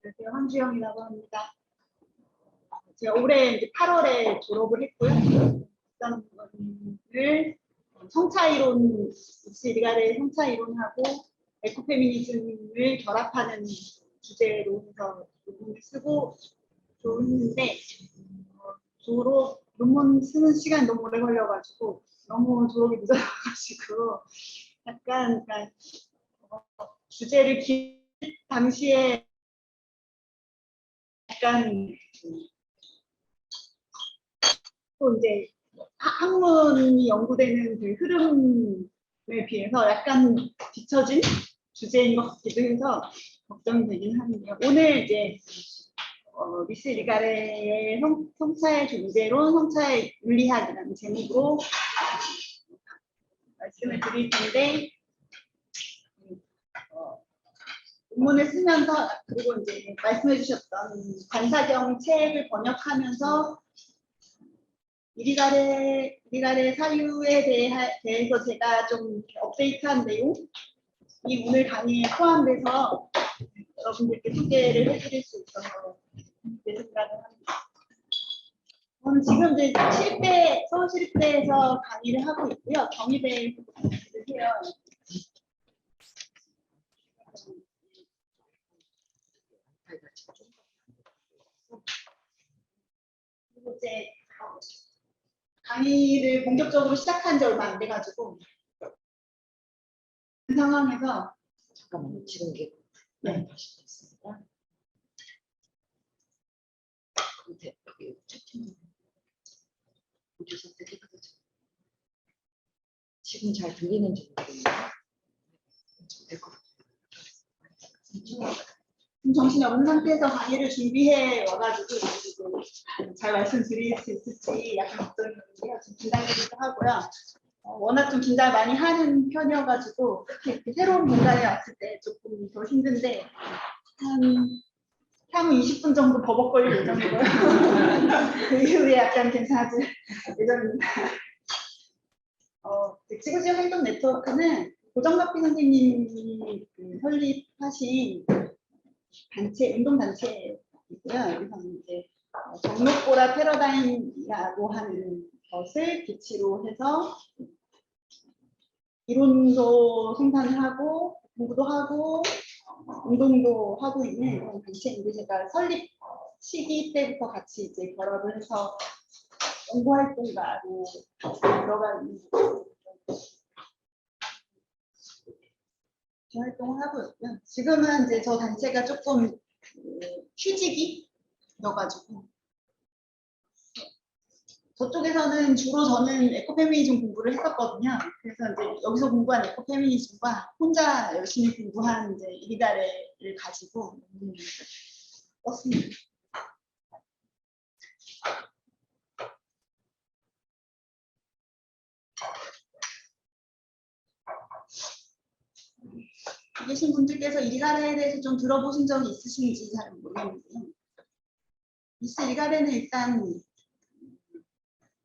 안녕하세요. 황주영이라고 합니다. 제가 올해 이제 8월에 졸업을 했고요. 을 성차이론, 리가레의 성차이론하고 에코페미니즘을 결합하는 주제로 해서 논문을 쓰고 있는데 졸업 논문 쓰는 시간이 너무 오래 걸려가지고 너무 졸업이 늦어가지고 약간 주제를 당시에 약간 또 이제 학문이 연구되는 그 흐름에 비해서 약간 뒤처진 주제인 것 같기도 해서 걱정이 되긴 하는데요. 오늘 이제 미스 리가레의 성차의 존재론, 성차의 윤리학이라는 제목으로 말씀을 드릴 텐데 논문을 쓰면서 그리고 이제 말씀해 주셨던 관사경 책을 번역하면서 이리가레 사유에 대해서 제가 좀 업데이트한 내용이 오늘 강의에 포함돼서 여러분들께 소개를 해드릴 수 있어서 생각을 합니다. 저는 지금 이제 서울시립대에서 강의를 하고 있고요. 경희대에서 해요. 그리고 이제 강의를 본격적으로 시작한 지 얼마 안 돼가지고 그 상황에서 잠깐만요. 지금 이게 다시 됐습니다. 여기 채팅 보조 선택해가지고 지금 잘 들리는지 모르겠네요. 될 것 같아요. 정신이 없는 상태에서 강의를 준비해 와가지고 잘 말씀드릴 수 있을지 약간 걱정이거든요. 좀 긴장되기도 하고요. 워낙 좀 긴장 많이 하는 편이어가지고 이렇게 새로운 공간에 왔을 때 조금 더 힘든데 향후 20분 정도 버벅거릴 예정이고요. 그 이후에 약간 괜찮아질 예정입니다. 지구지역 행동 네트워크는 고정갑비 선생님이 설립하신 단체, 운동단체이고요. 그래서 이제 정록보라 패러다임이라고 하는 것을 기치로 해서 이론도 생산을 하고 공부도 하고 운동도 하고 있는 그런 단체인데 제가 설립 시기 때부터 같이 이제 결합을 해서 연구활동가로 들어가는 활동을 하고 있고요. 지금은 이제 저 단체가 조금 휴직이여가지고 저쪽에서는 주로 저는 에코페미니즘 공부를 했었거든요. 그래서 이제 여기서 공부한 에코페미니즘과 혼자 열심히 공부한 이제 이리가레를 가지고 떴습니다. 계신 분들께서 이리가레에 대해서 좀 들어보신 적이 있으신지 잘 모르겠는데요. 미스 이리가레는 일단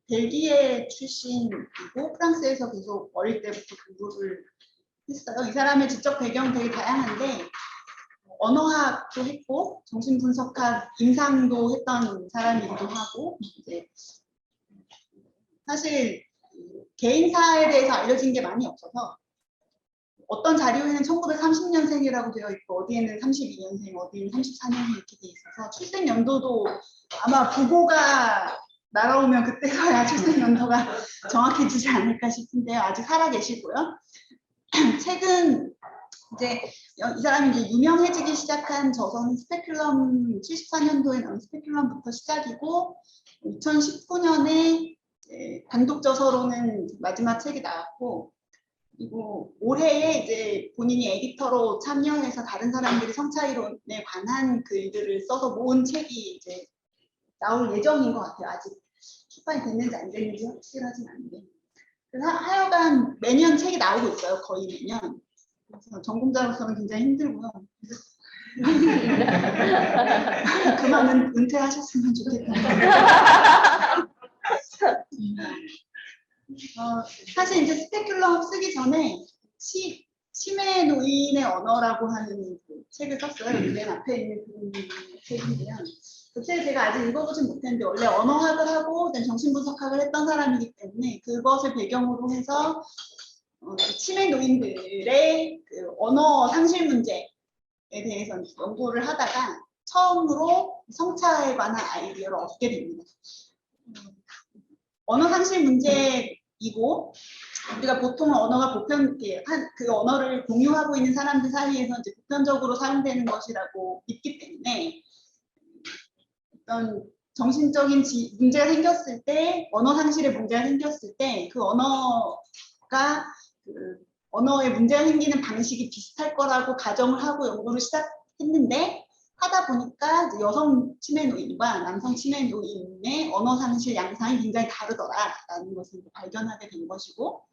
벨기에 출신이고 프랑스에서 계속 어릴 때부터 공부를 했어요. 이 사람의 지적 배경 되게 다양한데 언어학도 했고 정신분석학, 임상도 했던 사람이기도 하고 이제 사실 개인사에 대해서 알려진 게 많이 없어서 어떤 자료에는 1930년생이라고 되어 있고 어디에는 32년생, 어디에는 34년생 이렇게 돼 있어서 출생 연도도 아마 부고가 날아오면 그때서야 출생 연도가 정확해지지 않을까 싶은데요. 아직 살아 계시고요. 최근 이제 이 사람이 이제 유명해지기 시작한 저서는 스페큘럼 74년도에 나온 스페큘럼부터 시작이고 2019년에 단독 저서로는 마지막 책이 나왔고 그리고 올해에 이제 본인이 에디터로 참여해서 다른 사람들이 성차이론에 관한 글들을 써서 모은 책이 이제 나올 예정인 것 같아요. 아직 출판이 됐는지 안 됐는지 확실하진 않은데. 그래서 하여간 매년 책이 나오고 있어요. 거의 매년. 그래서 전공자로서는 굉장히 힘들고요. 그만 은퇴하셨으면 좋겠다. 사실 이제 스페큘럼 쓰기 전에 치매 노인의 언어라고 하는 그 책을 썼어요. 맨 앞에 있는 그 책인데요. 그 책을 제가 아직 읽어보진 못했는데 원래 언어학을 하고 정신분석학을 했던 사람이기 때문에 그것을 배경으로 해서 치매 노인들의 그 언어 상실 문제에 대해서 연구를 하다가 처음으로 성차에 관한 아이디어를 얻게 됩니다. 언어 상실 문제이고 우리가 보통 언어가 그 언어를 공유하고 있는 사람들 사이에서 이제 보편적으로 사용되는 것이라고 믿기 때문에 어떤 정신적인 문제가 생겼을 때, 언어 상실의 문제가 생겼을 때 그 언어가 언어에 문제가 생기는 방식이 비슷할 거라고 가정을 하고 연구를 시작했는데 하다 보니까 이제 여성 치매 노인과 남성 치매 노인의 언어 상실 양상이 굉장히 다르더라라는 것을 발견하게 된 것이고,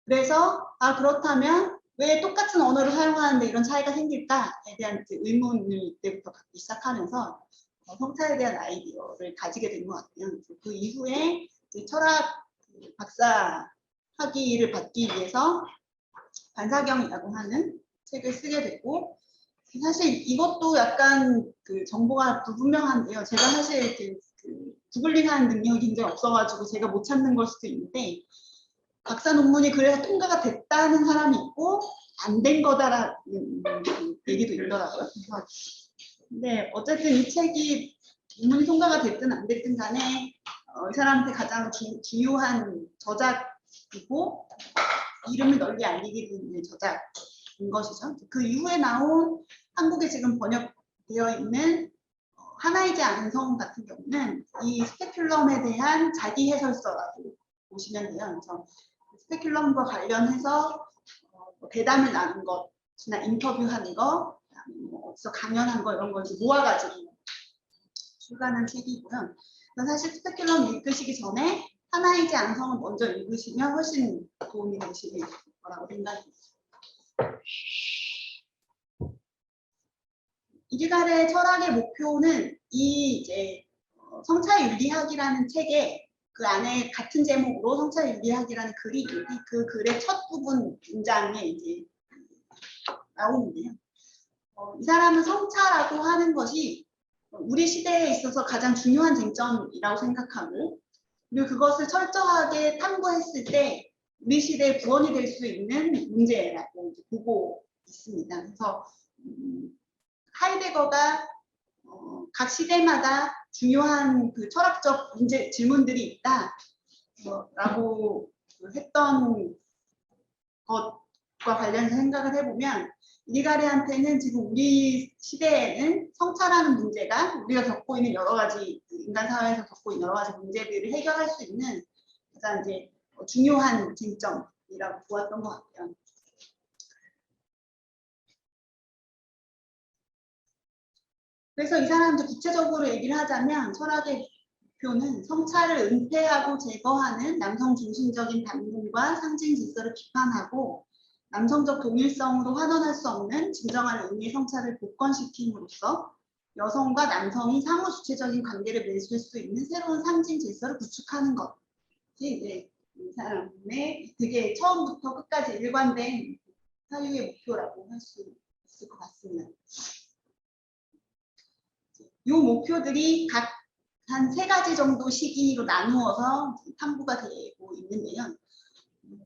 그래서 그렇다면 왜 똑같은 언어를 사용하는데 이런 차이가 생길까에 대한 의문을 이때부터 갖기 시작하면서 성차에 대한 아이디어를 가지게 된 것 같아요. 그 이후에 철학 박사 학위를 받기 위해서 반사경이라고 하는 책을 쓰게 되고, 사실 이것도 약간 그 정보가 불분명한데요. 제가 사실 그 구글링하는 능력이 굉장히 없어가지고 제가 못 찾는 걸 수도 있는데, 박사 논문이 그래서 통과가 됐다는 사람이 있고 안 된 거다라는 얘기도 있더라고요. 그래서 근데 어쨌든 이 책이 논문이 통과가 됐든 안 됐든 간에 이 사람한테 가장 중요한 저작이고 이름을 널리 알리기 위한 저작인 것이죠. 그 이후에 나온 한국에 지금 번역되어 있는 하나이지 않은 같은 경우는 이 스페큘럼에 대한 자기 해설서라고 보시면 돼요. 그래서 스페큘럼과 관련해서 대담을 나눈 것이나 인터뷰하는 거, 어디서 강연한 거 이런 걸 모아가지고 출간한 책이고요. 사실 스페큘럼 읽으시기 전에 하나이지 않성을 먼저 읽으시면 훨씬 도움이 되실 거라고 생각합니다. 이리갈의 철학의 목표는 이 이제 성차윤리학이라는 책에 그 안에 같은 제목으로 성차윤리학이라는 글이 있는데 그 글의 첫 부분 문장에 이제 나오는데요. 이 사람은 성차라고 하는 것이 우리 시대에 있어서 가장 중요한 쟁점이라고 생각하고, 그리고 그것을 철저하게 탐구했을 때 우리 시대의 구원이 될 수 있는 문제라고 보고 있습니다. 그래서 하이데거가 각 시대마다 중요한 그 철학적 질문들이 있다라고 했던 것과 관련해서 생각을 해보면 이리가레한테는 지금 우리 시대에는 성차라는 문제가 우리가 겪고 있는 여러 가지 인간 사회에서 겪고 있는 여러 가지 문제들을 해결할 수 있는 가장 이제 중요한 쟁점이라고 보았던 것 같아요. 그래서 이 사람들 구체적으로 얘기를 하자면 철학의 목표는 성차를 은폐하고 제거하는 남성 중심적인 반문과 상징 질서를 비판하고 남성적 동일성으로 환원할 수 없는 진정한 의미의 성차를 복권시킴으로써 여성과 남성이 상호 주체적인 관계를 맺을 수 있는 새로운 상징 질서를 구축하는 것이 이제 이 사람의 되게 처음부터 끝까지 일관된 사유의 목표라고 할 수 있을 것 같습니다. 이 목표들이 각 한 3가지 정도 시기로 나누어서 탐구가 되고 있는데요.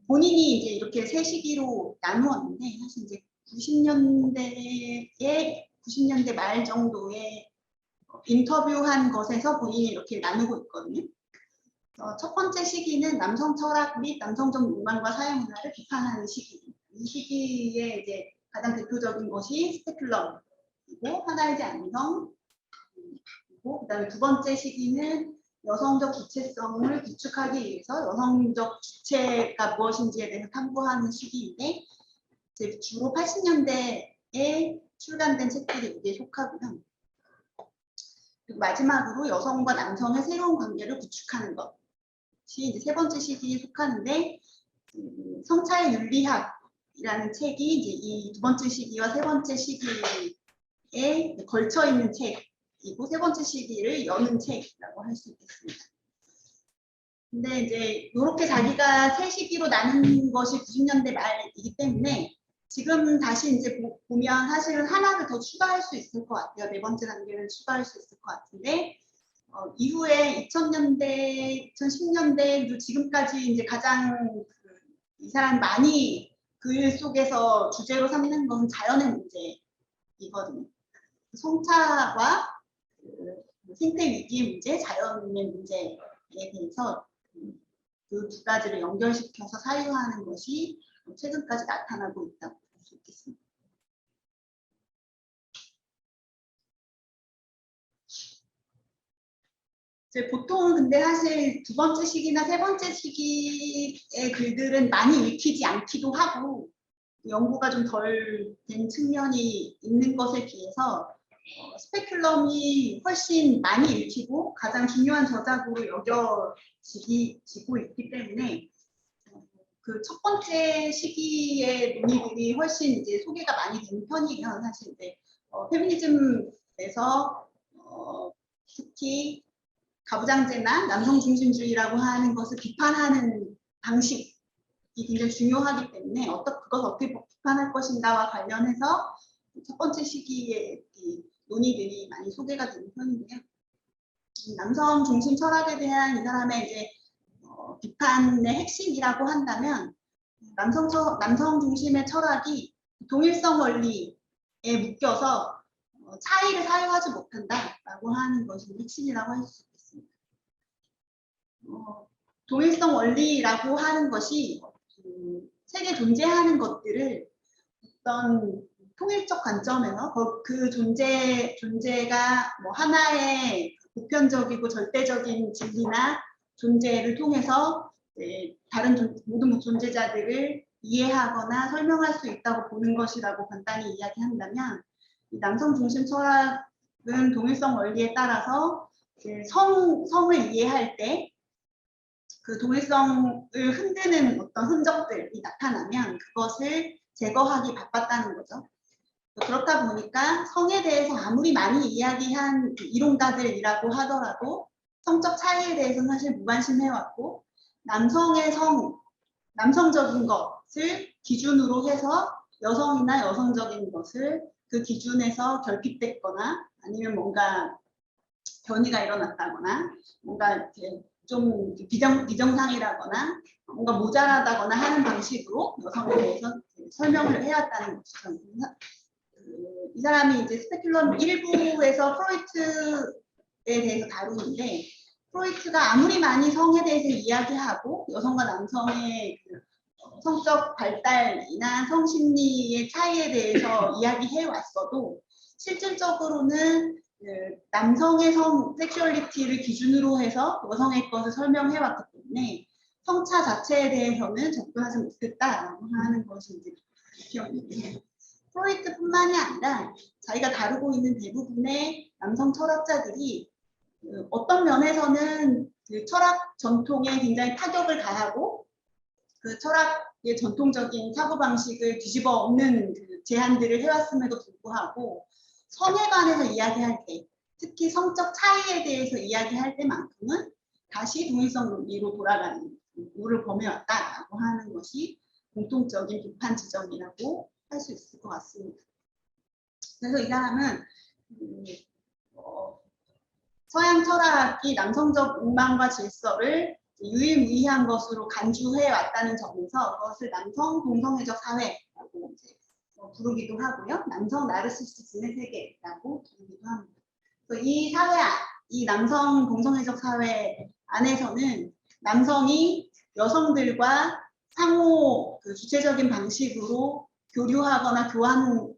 본인이 이제 이렇게 3시기로 나누었는데 사실 이제 90년대 말 정도에 인터뷰한 것에서 본인이 이렇게 나누고 있거든요. 첫 번째 시기는 남성 철학 및 남성적 욕망과 사회 문화를 비판하는 시기. 이 시기에 이제 가장 대표적인 것이 스페큘럼이고 하나이지 않성, 그다음에 두 번째 시기는 여성적 주체성을 구축하기 위해서 여성적 주체가 무엇인지에 대해서 탐구하는 시기인데 이제 주로 80년대에 출간된 책들이 여기에 속하고요. 그리고 마지막으로 여성과 남성의 새로운 관계를 구축하는 것이 이제 3번째 시기에 속하는데 성차의 윤리학이라는 책이 이제 이 2번째 시기와 3번째 시기에 걸쳐 있는 책이고 3번째 시기를 여는 책이라고 할 수 있겠습니다. 근데 이제 이렇게 자기가 3시기로 나눈 것이 90년대 말이기 때문에 지금 다시 이제 보면 사실은 하나를 더 추가할 수 있을 것 같아요. 네 번째 단계를 추가할 수 있을 것 같은데 이후에 2000년대, 2010년대 그리고 지금까지 이제 가장 이 사람 많이 글 속에서 주제로 삼는 건 자연의 문제이거든요. 성차와 생태 위기의 문제, 자연의 문제에 대해서 그 두 가지를 연결시켜서 사유하는 것이 최근까지 나타나고 있다고 볼 수 있겠습니다. 보통 근데 사실 두 번째 시기나 세 번째 시기의 글들은 많이 읽히지 않기도 하고 연구가 좀 덜 된 측면이 있는 것에 비해서 스페큘럼이 훨씬 많이 읽히고 가장 중요한 저작으로 여겨지고 있기 때문에 그 첫 번째 시기의 논의들이 훨씬 이제 소개가 많이 되는 편이에요. 사실 이제 페미니즘에서 특히 가부장제나 남성 중심주의라고 하는 것을 비판하는 방식이 굉장히 중요하기 때문에 그것을 어떻게 비판할 것인가와 관련해서 첫 번째 시기의 논의들이 많이 소개가 되는 편인데요. 남성 중심 철학에 대한 이 사람의 이제 비판의 핵심이라고 한다면 남성 중심의 철학이 동일성 원리에 묶여서 차이를 사유하지 못한다라고 하는 것이 핵심이라고 할 수 있습니다. 동일성 원리라고 하는 것이 세계 존재하는 것들을 어떤 통일적 관점에서 그 존재가 뭐 하나의 보편적이고 절대적인 진리나 존재를 통해서 다른 모든 존재자들을 이해하거나 설명할 수 있다고 보는 것이라고 간단히 이야기한다면 남성 중심 철학은 동일성 원리에 따라서 성을 이해할 때 그 동일성을 흔드는 어떤 흔적들이 나타나면 그것을 제거하기 바빴다는 거죠. 그렇다 보니까 성에 대해서 아무리 많이 이야기한 이론가들이라고 하더라도 성적 차이에 대해서는 사실 무관심해왔고 남성적인 것을 기준으로 해서 여성이나 여성적인 것을 그 기준에서 결핍됐거나 아니면 뭔가 변이가 일어났다거나 뭔가 이렇게 좀 비정상이라거나 뭔가 모자라다거나 하는 방식으로 여성에 대해서 설명을 해왔다는 것이죠. 이 사람이 이제 스페큘럼 1부에서 프로이트에 대해서 다루는데 프로이트가 아무리 많이 성에 대해서 이야기하고 여성과 남성의 성적 발달이나 성심리의 차이에 대해서 이야기해 왔어도 실질적으로는 남성의 섹슈얼리티를 기준으로 해서 여성의 것을 설명해 왔기 때문에 성차 자체에 대해서는 접근하지 못했다라고 하는 것이 이제 기억입니다. 프로이트뿐만이 아니라 자기가 다루고 있는 대부분의 남성 철학자들이 어떤 면에서는 그 철학 전통에 굉장히 타격을 가하고 그 철학의 전통적인 사고방식을 뒤집어 엎는 그 제안들을 해왔음에도 불구하고 성에 관해서 이야기할 때 특히 성적 차이에 대해서 이야기할 때만큼은 다시 동일성 논리로 돌아가는 룰을 범해왔다라고 하는 것이 공통적인 비판 지점이라고 할 수 있을 것 같습니다. 그래서 이 사람은 서양 철학이 남성적 욕망과 질서를 유일무이한 것으로 간주해 왔다는 점에서 그것을 남성 동성애적 사회라고 이제 부르기도 하고요. 남성 나르시시즘의 세계라고 부르기도 합니다. 이 사회, 이 남성 동성애적 사회 안에서는 남성이 여성들과 상호 주체적인 방식으로 교류하거나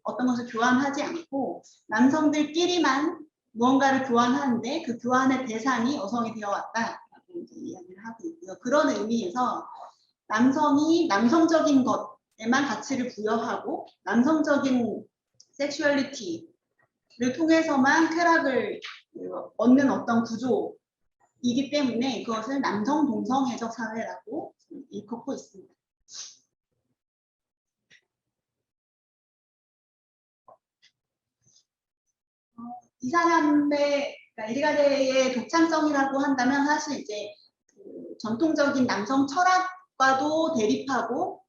어떤 것을 교환하지 않고 남성들끼리만 무언가를 교환하는데 그 교환의 대상이 여성이 되어왔다라고 이제 이야기를 하고 있고요. 그런 의미에서 남성이 남성적인 것에만 가치를 부여하고 남성적인 섹슈얼리티를 통해서만 쾌락을 얻는 어떤 구조이기 때문에 그것을 남성 동성애적 사회라고 일컫고 있습니다. 이 사람의 일가데의 독창성이라고 한다면 사실 이제 그 전통적인 남성 철학과도 대립하고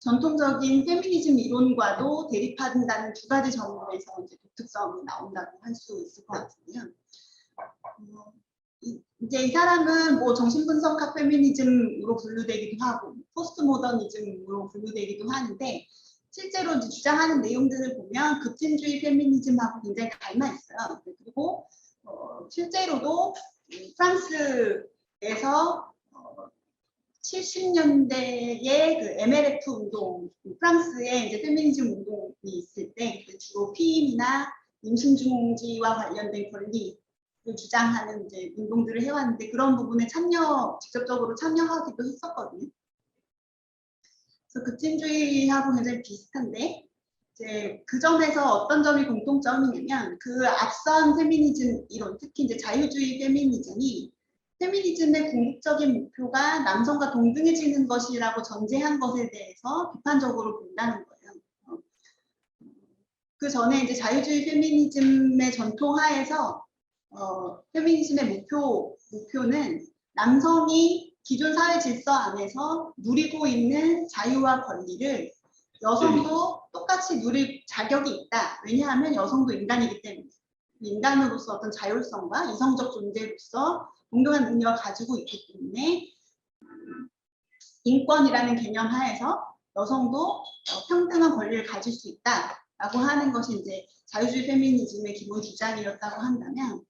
전통적인 페미니즘 이론과도 대립한다는 두 가지 점에서 이제 독특성이 나온다고 할 수 있을 것 같은데요. 이제 이 사람은 뭐 정신분석학 페미니즘으로 분류되기도 하고 포스트 모더니즘으로 분류되기도 하는데 실제로 이제 주장하는 내용들을 보면 급진주의 페미니즘하고 굉장히 닮아 있어요. 그리고 실제로도 프랑스에서 70년대에 그 MLF 운동, 프랑스의 이제 페미니즘 운동이 있을 때 주로 피임이나 임신 중지와 관련된 권리를 주장하는 이제 운동들을 해왔는데 그런 부분에 직접적으로 참여하기도 했었거든요. 그래서 급진주의하고 굉장히 비슷한데 이제 그 점에서 어떤 점이 공통점이냐면 그 앞선 페미니즘 이론, 특히 이제 자유주의 페미니즘이 페미니즘의 궁극적인 목표가 남성과 동등해지는 것이라고 전제한 것에 대해서 비판적으로 본다는 거예요. 그 전에 이제 자유주의 페미니즘의 전통하에서 페미니즘의 목표는 남성이 기존 사회 질서 안에서 누리고 있는 자유와 권리를 여성도 똑같이 누릴 자격이 있다. 왜냐하면 여성도 인간이기 때문에. 인간으로서 어떤 자율성과 이성적 존재로서 동등한 능력을 가지고 있기 때문에 인권이라는 개념 하에서 여성도 평등한 권리를 가질 수 있다라고 하는 것이 이제 자유주의 페미니즘의 기본 주장이었다고 한다면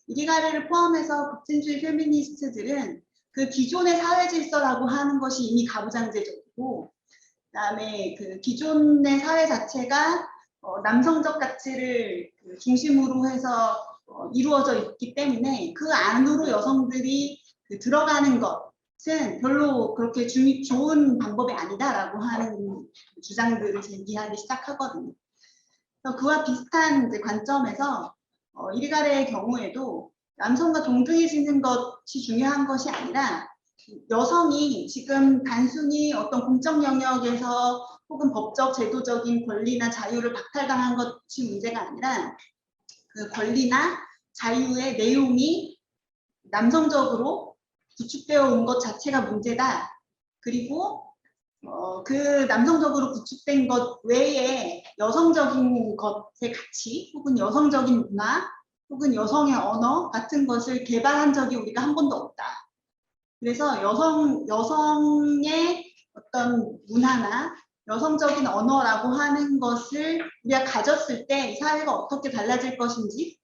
이리가레를 포함해서 급진주의 페미니스트들은 그 기존의 사회 질서라고 하는 것이 이미 가부장제적이고 그다음에 그 기존의 사회 자체가 남성적 가치를 중심으로 해서 이루어져 있기 때문에 그 안으로 여성들이 들어가는 것은 별로 그렇게 좋은 방법이 아니다라고 하는 주장들을 제기하기 시작하거든요. 그래서 그와 비슷한 이제 관점에서 이리가레의 경우에도 남성과 동등해지는 것이 중요한 것이 아니라 여성이 지금 단순히 어떤 공적 영역에서 혹은 법적 제도적인 권리나 자유를 박탈당한 것이 문제가 아니라 그 권리나 자유의 내용이 남성적으로 구축되어 온 것 자체가 문제다. 그리고 그 남성적으로 구축된 것 외에 여성적인 것의 가치 혹은 여성적인 문화 혹은 여성의 언어 같은 것을 개발한 적이 우리가 한 번도 없다. 그래서 여성의 어떤 문화나 여성적인 언어라고 하는 것을 우리가 가졌을 때 사회가 어떻게 달라질 것인지에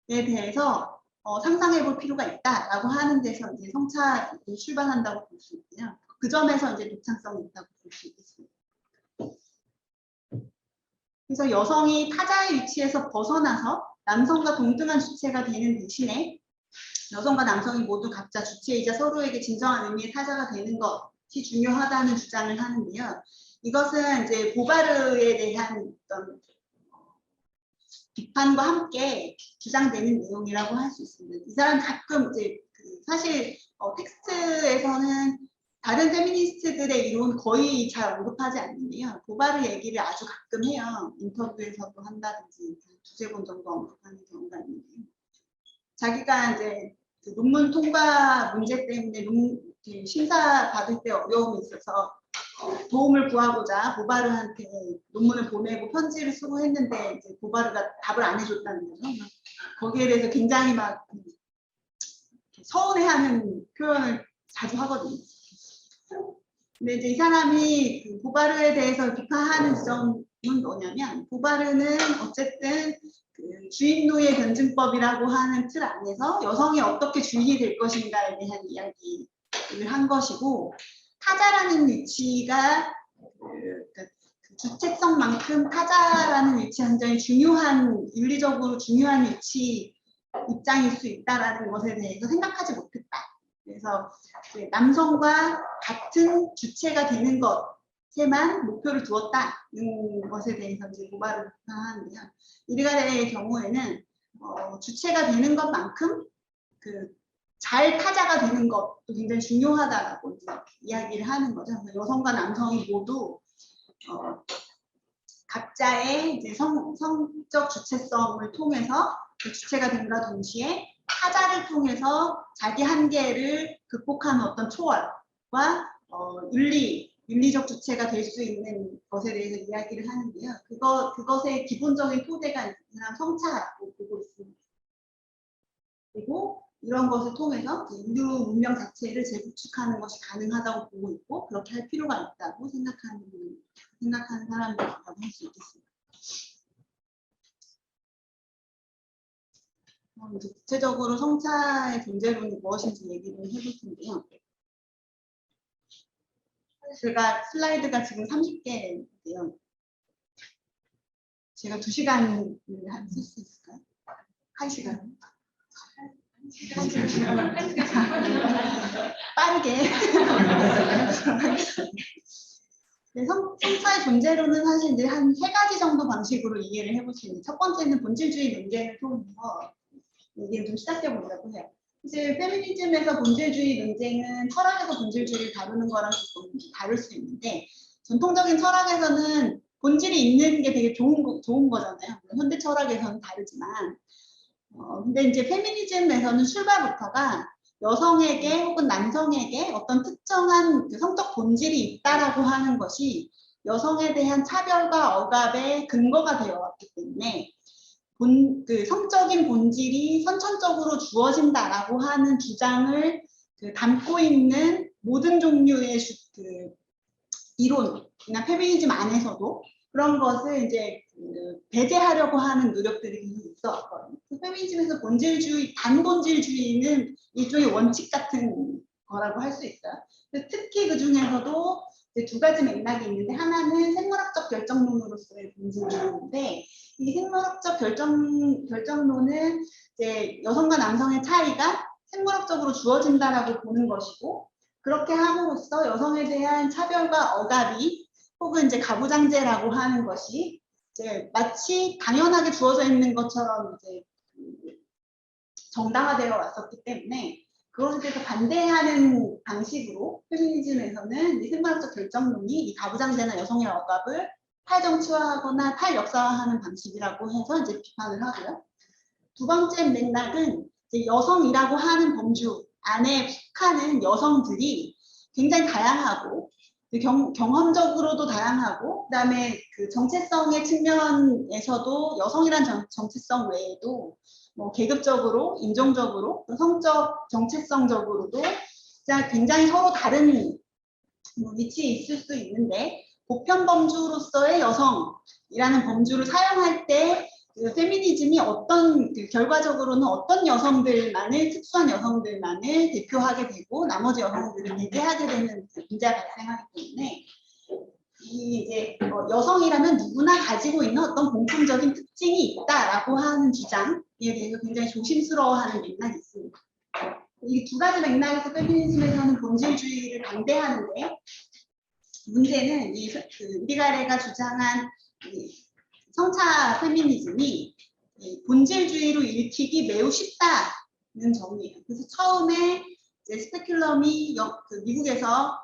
대해서 상상해 볼 필요가 있다라고 하는 데서 이제 성찰이 출발한다고 볼 수 있고요. 그 점에서 이제 독창성이 있다고 볼 수 있겠습니다. 그래서 여성이 타자의 위치에서 벗어나서 남성과 동등한 주체가 되는 대신에 여성과 남성이 모두 각자 주체이자 서로에게 진정한 의미의 타자가 되는 것이 중요하다는 주장을 하는데요. 이것은 이제 보바르에 대한 어떤 비판과 함께 주장되는 내용이라고 할 수 있습니다. 이 사람 가끔 이제 사실 텍스트에서는 다른 페미니스트들의 이론 거의 잘 언급하지 않는데요. 보바르 얘기를 아주 가끔 해요. 인터뷰에서도 한다든지 두세 번 정도 언급하는 경우가 있는데요. 자기가 이제 그 논문 통과 문제 때문에 심사 받을 때 어려움이 있어서 도움을 구하고자 보바르한테 논문을 보내고 편지를 쓰고 했는데 이제 보바르가 답을 안 해줬다는 거죠. 거기에 대해서 굉장히 막 서운해하는 표현을 자주 하거든요. 근데 이제 이 사람이 그 보바르에 대해서 비판하는 점은 뭐냐면 보바르는 어쨌든 그 주인노예 변증법이라고 하는 틀 안에서 여성이 어떻게 주인이 될 것인가에 대한 이야기를 한 것이고 타자라는 위치가 그 주체성만큼 타자라는 위치가 굉장히 중요한 윤리적으로 중요한 위치 입장일 수 있다라는 것에 대해서 생각하지 못했다. 그래서 남성과 같은 주체가 되는 것에만 목표를 두었다는 것에 대해서 이제 고발을 하는데요. 이리가레의 경우에는 주체가 되는 것만큼 잘 타자가 되는 것도 굉장히 중요하다라고 이제 이야기를 하는 거죠. 여성과 남성이 모두 각자의 이제 성적 주체성을 통해서 그 주체가 된과 동시에 타자를 통해서 자기 한계를 극복하는 어떤 초월과 윤리 윤리적 주체가 될 수 있는 것에 대해서 이야기를 하는데요. 그것의 기본적인 토대가 이런 성차라고 보고 있습니다. 그리고 이런 것을 통해서 인류 문명 자체를 재구축하는 것이 가능하다고 보고 있고 그렇게 할 필요가 있다고 생각하는 사람들이라고 할 수 있겠습니다. 이제 구체적으로 성차의 존재론이 무엇인지 얘기를 해볼 텐데요. 제가 슬라이드가 지금 30개인데요. 제가 2시간을 쓸 수 있을까요? 1시간. 빠르게. 성차의 존재로는 사실 이제 한 3가지 정도 방식으로 이해를 해볼 수 있는데, 첫 번째는 본질주의 논쟁을 통해서 얘기를 좀 시작해 보려고 해요. 사실 페미니즘에서 본질주의 논쟁은 철학에서 본질주의를 다루는 거랑 조금 다를 수 있는데, 전통적인 철학에서는 본질이 있는 게 되게 좋은 거잖아요. 현대 철학에서는 다르지만. 근데 이제 페미니즘에서는 출발부터가 여성에게 혹은 남성에게 어떤 특정한 그 성적 본질이 있다라고 하는 것이 여성에 대한 차별과 억압의 근거가 되어 왔기 때문에 그 성적인 본질이 선천적으로 주어진다라고 하는 주장을 담고 있는 모든 종류의 그 이론이나 페미니즘 안에서도 그런 것을 이제 배제하려고 하는 노력들이 계속 있어 왔거든요. 페미니즘에서 단본질주의는 일종의 원칙 같은 거라고 할 수 있어요. 특히 그 중에서도 2가지 맥락이 있는데, 하나는 생물학적 결정론으로서의 본질주의인데, 이 생물학적 결정론은 이제 여성과 남성의 차이가 생물학적으로 주어진다라고 보는 것이고, 그렇게 함으로써 여성에 대한 차별과 억압이 혹은 이제 가부장제라고 하는 것이 이제 마치 당연하게 주어져 있는 것처럼 이제 정당화되어 왔었기 때문에 그것에 대해서 반대하는 방식으로 페미니즘에서는 이 생물학적 결정론이 이 가부장제나 여성의 억압을 탈정치화하거나 탈역사화하는 방식이라고 해서 이제 비판을 하고요. 2번째 맥락은 이제 여성이라고 하는 범주 안에 속하는 여성들이 굉장히 다양하고 경험적으로도 다양하고, 그다음에 그 정체성의 측면에서도 여성이란 정체성 외에도 뭐 계급적으로, 인종적으로, 성적 정체성적으로도 굉장히 서로 다른 위치에 있을 수 있는데, 보편 범주로서의 여성이라는 범주를 사용할 때 그 페미니즘이 결과적으로는 어떤 여성들만을, 특수한 여성들만을 대표하게 되고 나머지 여성들을 배제하게 되는 문제가 발생하기 때문에, 이제 여성이라면 누구나 가지고 있는 어떤 공통적인 특징이 있다라고 하는 주장에 대해서 굉장히 조심스러워하는 맥락이 있습니다. 이 2가지 맥락에서 페미니즘에서는 본질주의를 반대하는데, 문제는 우리가레가 주장한 성차 페미니즘이 본질주의로 읽히기 매우 쉽다는 점이에요. 그래서 처음에 이제 스페큘럼이 미국에서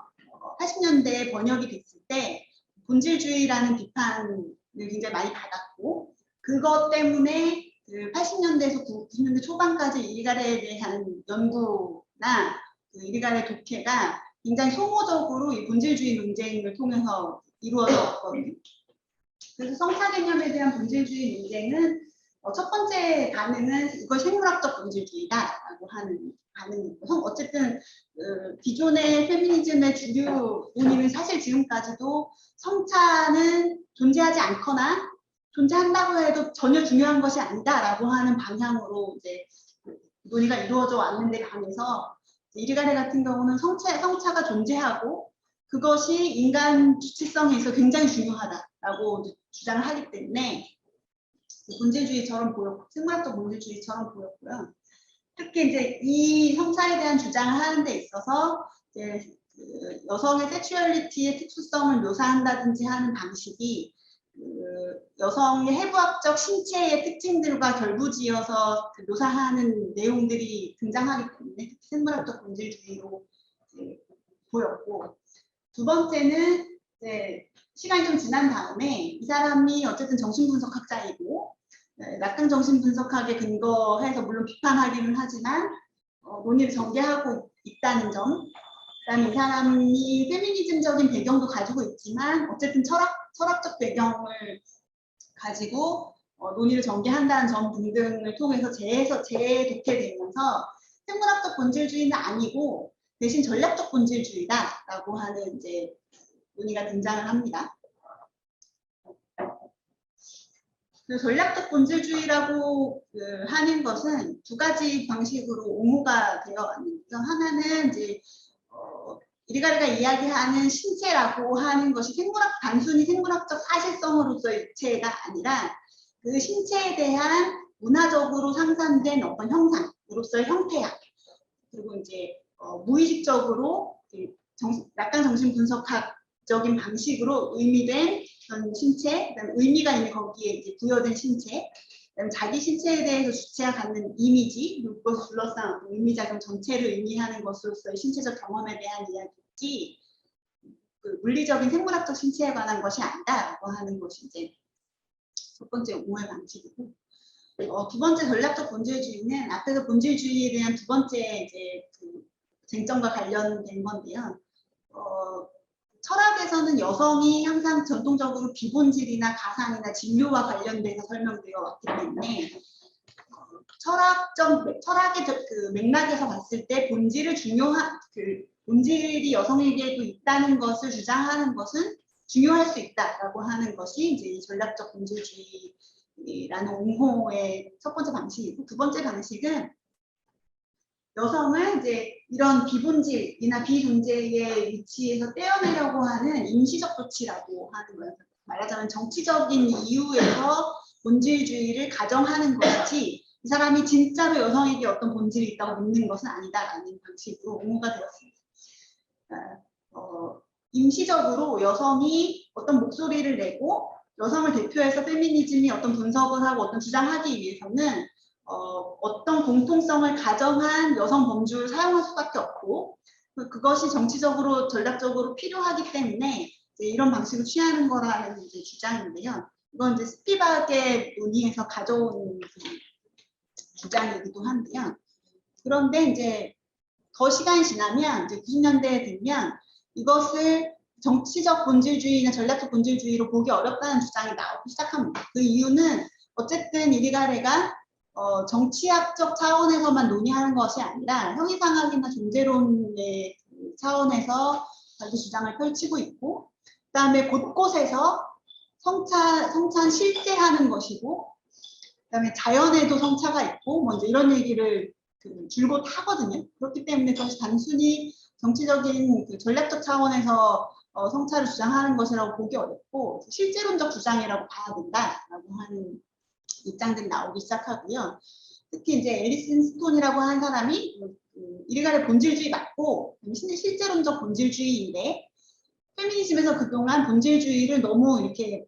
80년대에 번역이 됐을 때 본질주의라는 비판을 굉장히 많이 받았고, 그것 때문에 그 80년대에서 90년대 초반까지 이리가레에 대한 연구나 이리가레 독해가 굉장히 소모적으로 이 본질주의 논쟁을 통해서 이루어져 왔거든요. 그래서 성차 개념에 대한 본질주의 논쟁은 첫 번째 반응은 이걸 생물학적 본질주의다라고 하는 반응이고, 어쨌든 기존의 페미니즘의 주류 논의는 사실 지금까지도 성차는 존재하지 않거나 존재한다고 해도 전혀 중요한 것이 아니다라고 하는 방향으로 이제 논의가 이루어져 왔는데, 반해서 이리가레 같은 경우는 성차가 존재하고 그것이 인간 주체성에 있어서 굉장히 중요하다라고 주장을 하기 때문에 본질주의처럼 보였고, 생물학적 본질주의처럼 보였고요. 특히 이제 이 성차에 대한 주장을 하는 데 있어서 이제 여성의 섹슈얼리티의 특수성을 묘사한다든지 하는 방식이 여성의 해부학적 신체의 특징들과 결부지어서 묘사하는 내용들이 등장하기 때문에 특히 생물학적 본질주의로 보였고, 2번째는 이제 시간이 좀 지난 다음에 이 사람이 어쨌든 정신분석학자이고 낙강 정신분석학에 근거해서 물론 비판하기는 하지만 논의를 전개하고 있다는 점, 그다음에 이 사람이 페미니즘적인 배경도 가지고 있지만 어쨌든 철학적 배경을 가지고 논의를 전개한다는 점 등등을 통해서 재독해되면서 생물학적 본질주의는 아니고 대신 전략적 본질주의다라고 하는 이제 논의가 등장을 합니다. 그 전략적 본질주의라고 하는 것은 두 가지 방식으로 옹호가 되어 왔는데요. 하나는 이제 이리가리가 이야기하는 신체라고 하는 것이 단순히 생물학적 사실성으로서의 입체가 아니라 그 신체에 대한 문화적으로 상상된 어떤 형상으로서의 형태학, 그리고 이제 무의식적으로 약간 정신분석학적인 방식으로 의미된 그런 신체, 그다음에 의미가 있는 거기에 이제 부여된 신체, 그다음에 자기 신체에 대해서 주체가 갖는 이미지, 그리고 그것을 둘러싼 의미작용 전체를 의미하는 것으로서의 신체적 경험에 대한 이야기지, 그 물리적인 생물학적 신체에 관한 것이 아니다라고 하는 것이 이제 첫 번째 옹호의 방식이고, 두 번째 전략적 본질주의는 앞에서 본질주의에 대한 두 번째 이제 그 쟁점과 관련된 건데요. 철학에서는 여성이 항상 전통적으로 비본질이나 가상이나 진료와 관련돼서 설명되어 왔기 때문에 철학의 그 맥락에서 봤을 때 본질을 본질이 여성에게도 있다는 것을 주장하는 것은 중요할 수 있다라고 하는 것이 이제 전략적 본질주의라는 옹호의 첫 번째 방식이고, 두 번째 방식은 여성을 이제 이런 비본질이나 비존재의 위치에서 떼어내려고 하는 임시적 조치라고 하는 거예요. 말하자면 정치적인 이유에서 본질주의를 가정하는 것이지 이 사람이 진짜로 여성에게 어떤 본질이 있다고 믿는 것은 아니다라는 방식으로 옹호가 되었습니다. 임시적으로 여성이 어떤 목소리를 내고 여성을 대표해서 페미니즘이 어떤 분석을 하고 어떤 주장하기 위해서는 어떤 공통성을 가정한 여성 범주를 사용할 수밖에 없고, 그것이 정치적으로 전략적으로 필요하기 때문에 이제 이런 방식을 취하는 거라는 이제 주장인데요. 이건 이제 스피박의 논의에서 가져온 주장이기도 한데요. 그런데 이제 더 시간이 지나면 이제 90년대에 되면 이것을 정치적 본질주의나 전략적 본질주의로 보기 어렵다는 주장이 나오기 시작합니다. 그 이유는 어쨌든 이리가레가 정치학적 차원에서만 논의하는 것이 아니라 형이상학이나 존재론의 차원에서 자기 주장을 펼치고 있고, 그 다음에 곳곳에서 성찬 실제하는 것이고, 그 다음에 자연에도 성차가 있고, 뭐 이제 이런 얘기를 줄곧 하거든요. 그렇기 때문에 그것이 단순히 정치적인 전략적 차원에서 성차를 주장하는 것이라고 보기 어렵고 실제론적 주장이라고 봐야 된다라고 하는 입장들이 나오기 시작하고요. 특히 이제 앨리슨 스톤이라고 하는 사람이 이리가레 본질주의 맞고 실제론적 본질주의인데 페미니즘에서 그동안 본질주의를 너무 이렇게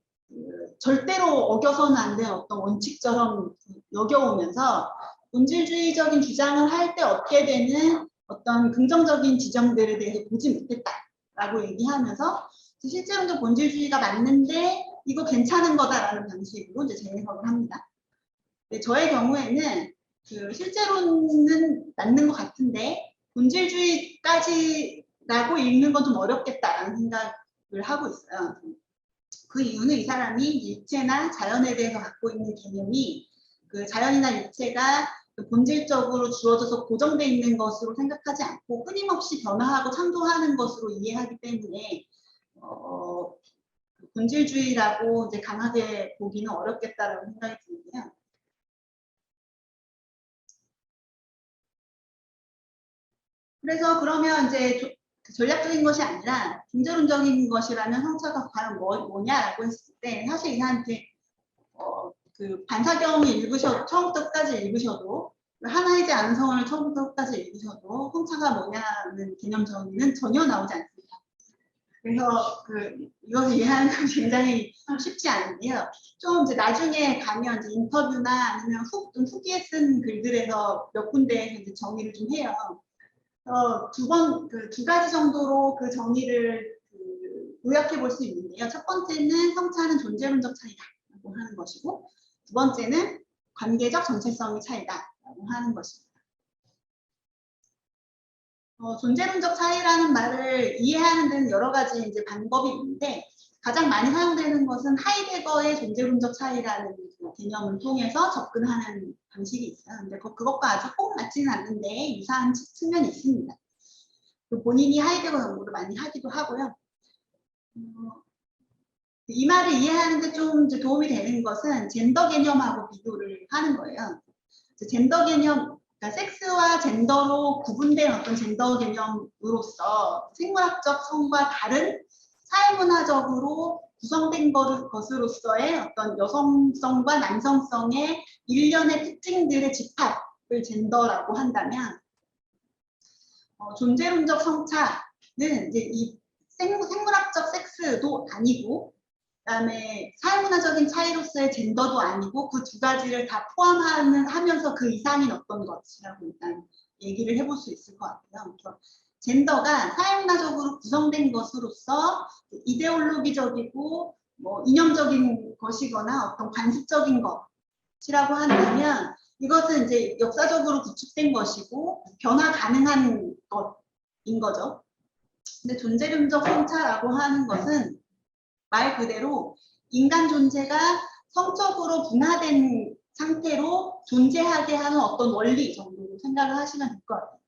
절대로 어겨서는 안 되는 어떤 원칙처럼 여겨오면서 본질주의적인 주장을 할 때 얻게 되는 어떤 긍정적인 지점들에 대해서 보지 못했다라고 얘기하면서 실제론적 본질주의가 맞는데 이거 괜찮은 거다라는 방식으로 이제 재해석을 합니다. 저의 경우에는 실제로는 맞는 것 같은데 본질주의까지라고 읽는 건 좀 어렵겠다라는 생각을 하고 있어요. 그 이유는 이 사람이 육체나 자연에 대해서 갖고 있는 개념이 그 자연이나 육체가 본질적으로 주어져서 고정되어 있는 것으로 생각하지 않고 끊임없이 변화하고 창조하는 것으로 이해하기 때문에 본질주의라고 이제 강하게 보기는 어렵겠다라고 생각이 드는데요. 그래서 그러면 이제 전략적인 것이 아니라 존재론적인 것이라면 성차가 과연 뭐냐라고 했을 때 사실 이 사람한테 그 반사경을 처음부터 끝까지 읽으셔도 하나이지 않은 성을 처음부터 끝까지 읽으셔도 성차가 뭐냐는 개념 정의는 전혀 나오지 않습니다. 그래서 이것을 이해하는 건 굉장히 쉽지 않은데요. 좀 이제 나중에 가면 이제 인터뷰나 아니면 후기에 쓴 글들에서 몇 군데에서 이제 정의를 좀 해요. 두 가지 정도로 그 정의를 요약해 볼 수 있는데요. 첫 번째는 성차는 존재론적 차이다라고 하는 것이고, 두 번째는 관계적 정체성의 차이다라고 하는 것입니다. 존재론적 차이라는 말을 이해하는 데는 여러 가지 이제 방법이 있는데 가장 많이 사용되는 것은 하이데거의 존재론적 차이라는 그 개념을 통해서 접근하는 방식이 있어요. 근데 그것과 아주 꼭 맞지는 않는데 유사한 측면이 있습니다. 본인이 하이데거 연구를 많이 하기도 하고요. 이 말을 이해하는 데 좀 도움이 되는 것은 젠더 개념하고 비교를 하는 거예요. 젠더 개념, 그러니까 섹스와 젠더로 구분된 어떤 젠더 개념으로서 생물학적 성과 다른 사회문화적으로 구성된 것으로서의 어떤 여성성과 남성성의 일련의 특징들의 집합을 젠더라고 한다면 존재론적 성차는 이제 이 생물학적 섹스도 아니고 그다음에 사회문화적인 차이로서의 젠더도 아니고 그 두 가지를 다 포함하면서 그 이상인 어떤 것이라고 일단 얘기를 해볼 수 있을 것 같아요. 그래서 젠더가 사회문화적으로 구성된 것으로서 이데올로기적이고 뭐 이념적인 것이거나 어떤 관습적인 것이라고 한다면 이것은 이제 역사적으로 구축된 것이고 변화 가능한 것인 거죠. 근데 존재론적 성차라고 하는 것은 말 그대로 인간 존재가 성적으로 분화된 상태로 존재하게 하는 어떤 원리 정도로 생각을 하시면 될 것 같아요.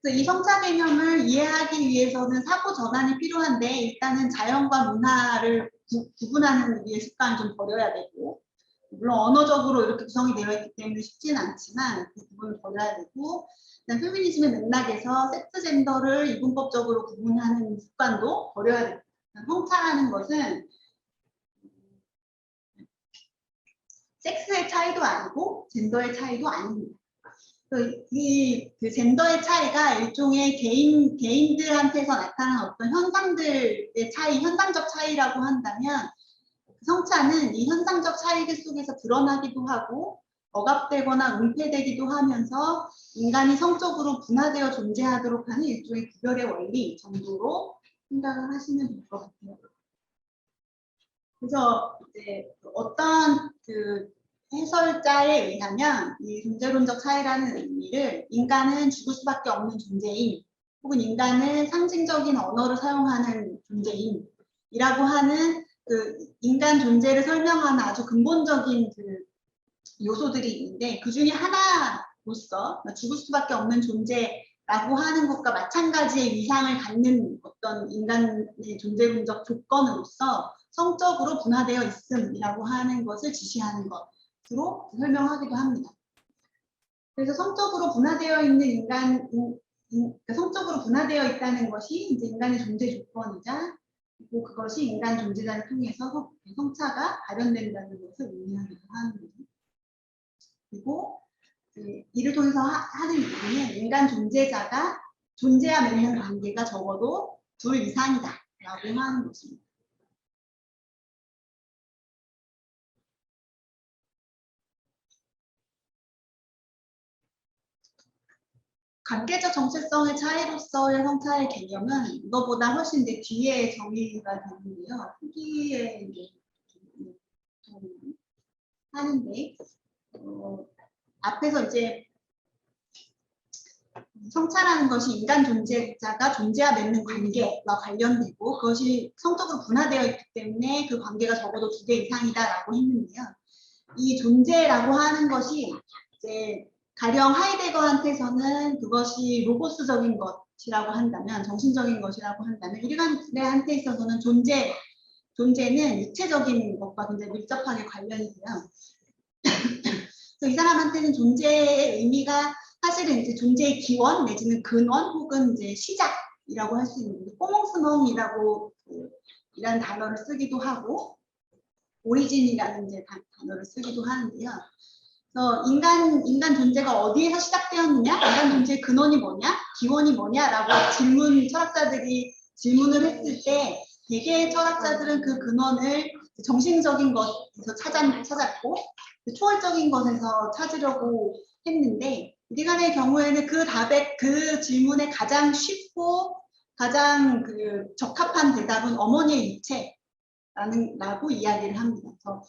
그래서 이 성차 개념을 이해하기 위해서는 사고 전환이 필요한데 일단은 자연과 문화를 구분하는 우리의 습관을 좀 버려야 되고 물론 언어적으로 이렇게 구성이 되어 있기 때문에 쉽지는 않지만 그 부분을 버려야 되고 페미니즘의 맥락에서 섹스 젠더를 이분법적으로 구분하는 습관도 버려야 됩니다. 성차라는 것은 섹스의 차이도 아니고 젠더의 차이도 아닙니다. 그 젠더의 차이가 일종의 개인들한테서 나타나는 어떤 현상들의 차이, 현상적 차이라고 한다면 성차는 이 현상적 차이들 속에서 드러나기도 하고 억압되거나 은폐되기도 하면서 인간이 성적으로 분화되어 존재하도록 하는 일종의 구별의 원리 정도로 생각을 하시면 될 것 같아요. 그래서 이제 어떤 그 해설자에 의하면 이 존재론적 차이라는 의미를 인간은 죽을 수밖에 없는 존재인 혹은 인간은 상징적인 언어를 사용하는 존재인이라고 하는 그 인간 존재를 설명하는 아주 근본적인 그 요소들이 있는데 그 중에 하나로서 죽을 수밖에 없는 존재라고 하는 것과 마찬가지의 위상을 갖는 어떤 인간의 존재론적 조건으로서 성적으로 분화되어 있음이라고 하는 것을 지시하는 것으로 설명하기도 합니다. 그래서 성적으로 분화되어 있는 성적으로 분화되어 있다는 것이 이제 인간의 존재 조건이자 그리고 그것이 인간 존재자를 통해서 성차가 발현된다는 것을 의미하기도 하는 거죠. 그리고 이를 통해서 하는 얘기는 인간 존재자가 존재와 맺는 관계가 적어도 둘 이상이다 라고 하는 것입니다. 관계적 정체성의 차이로서의 성차의 개념은 이거보다 훨씬 뒤에 정의가 되는데요. 후기에 이제 하는데 앞에서 이제 성차라는 것이 인간 존재자가 존재와 맺는 관계와 관련되고 그것이 성적으로 분화되어 있기 때문에 그 관계가 적어도 2개 이상이다라고 했는데요. 이 존재라고 하는 것이 이제 가령 하이데거한테서는 그것이 로고스적인 것이라고 한다면 정신적인 것이라고 한다면 일간한테 있어서는 존재는 육체적인 것과 굉장히 밀접하게 관련이 돼요. 그래서 이 사람한테는 존재의 의미가 사실은 이제 존재의 기원 내지는 근원 혹은 이제 시작이라고 할 수 있는데 꼬몽스몽이라고 이라는 단어를 쓰기도 하고 오리진이라는 이제 단어를 쓰기도 하는데요. 그래서 인간 존재가 어디에서 시작되었느냐, 인간 존재의 근원이 뭐냐, 기원이 뭐냐라고 철학자들이 질문을 했을 때 대개 철학자들은 그 근원을 정신적인 것에서 찾았고 초월적인 것에서 찾으려고 했는데 리간의 경우에는 그 질문에 가장 쉽고 가장 적합한 대답은 어머니의 육체라고 이야기를 합니다. 그래서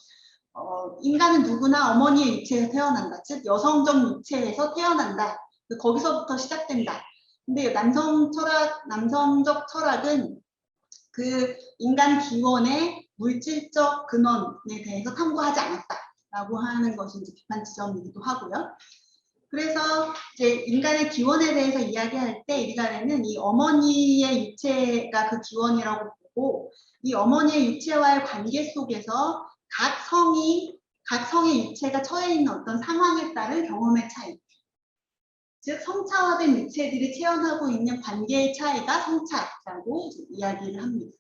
인간은 누구나 어머니의 유체에서 태어난다. 즉 여성적 유체에서 태어난다. 거기서부터 시작된다. 근데 남성적 철학은 그 인간 기원의 물질적 근원에 대해서 탐구하지 않았다라고 하는 것이 이제 비판 지점이기도 하고요. 그래서 이제 인간의 기원에 대해서 이야기할 때 이리가레는 이 어머니의 유체가 그 기원이라고 보고 이 어머니의 유체와의 관계 속에서 각 성의 유체가 처해 있는 어떤 상황에 따른 경험의 차이, 즉 성차화된 유체들이 체험하고 있는 관계의 차이가 성차라고 이야기를 합니다.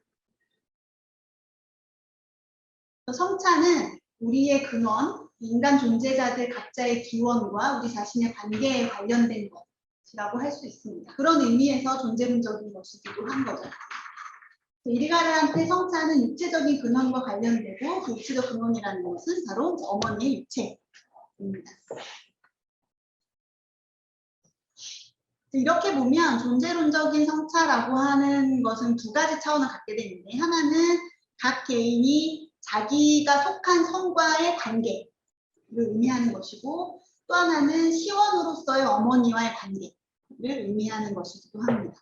성차는 우리의 근원, 인간 존재자들 각자의 기원과 우리 자신의 관계에 관련된 것이라고 할 수 있습니다. 그런 의미에서 존재론적인 것이기도 한 거죠. 이리가레한테 성차는 육체적인 근원과 관련되고 그 육체적 근원이라는 것은 바로 어머니의 유체입니다. 이렇게 보면 존재론적인 성차라고 하는 것은 두 가지 차원을 갖게 되는데, 하나는 각 개인이 자기가 속한 성과의 관계를 의미하는 것이고, 또 하나는 시원으로서의 어머니와의 관계를 의미하는 것이기도 합니다.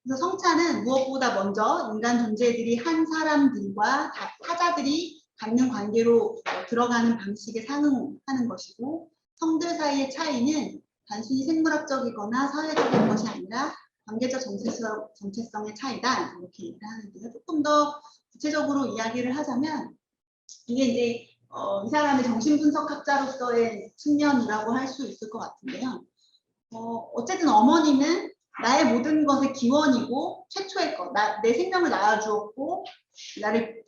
그래서 성차는 무엇보다 먼저 인간 존재들이 한 사람들과 타자들이 갖는 관계로 들어가는 방식에 상응하는 것이고, 성들 사이의 차이는 단순히 생물학적이거나 사회적인 것이 아니라 관계적 정체성의 차이다, 이렇게 얘기를 하는데요. 조금 더 구체적으로 이야기를 하자면 이게 이제 이 사람의 정신분석학자로서의 측면이라고 할 수 있을 것 같은데요. 어쨌든 어머니는 나의 모든 것의 기원이고 최초의 것, 내 생명을 낳아주었고 나를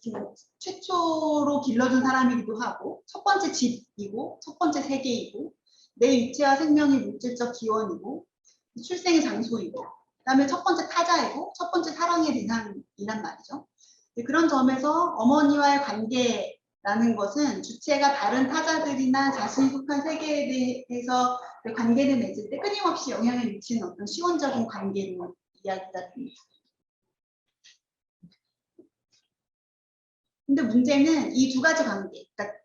최초로 길러준 사람이기도 하고 첫 번째 집이고 첫 번째 세계이고 내 유체와 생명의 물질적 기원이고 출생의 장소이고 그다음에 첫 번째 타자이고 첫 번째 사랑의 대상이란 말이죠. 그런 점에서 어머니와의 관계라는 것은 주체가 다른 타자들이나 자신이 속한 세계에 대해서 관계를 맺을 때 끊임없이 영향을 미치는 어떤 시원적인 관계로 이야기가 됩니다. 근데 문제는 이 두 가지 관계, 그러니까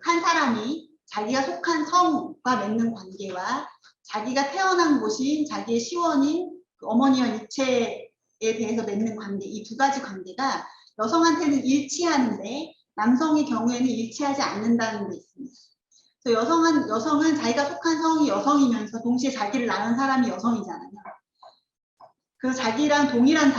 한 사람이 자기가 속한 성과 맺는 관계와 자기가 태어난 곳인 자기의 시원인 그 어머니와 유체에 대해서 맺는 관계, 이 두 가지 관계가 여성한테는 일치하는데 남성의 경우에는 일치하지 않는다는 데 있습니다. 그래서 여성은 자기가 속한 성이 여성이면서 동시에 자기를 낳은 사람이 여성이잖아요. 그래서 자기랑 동일한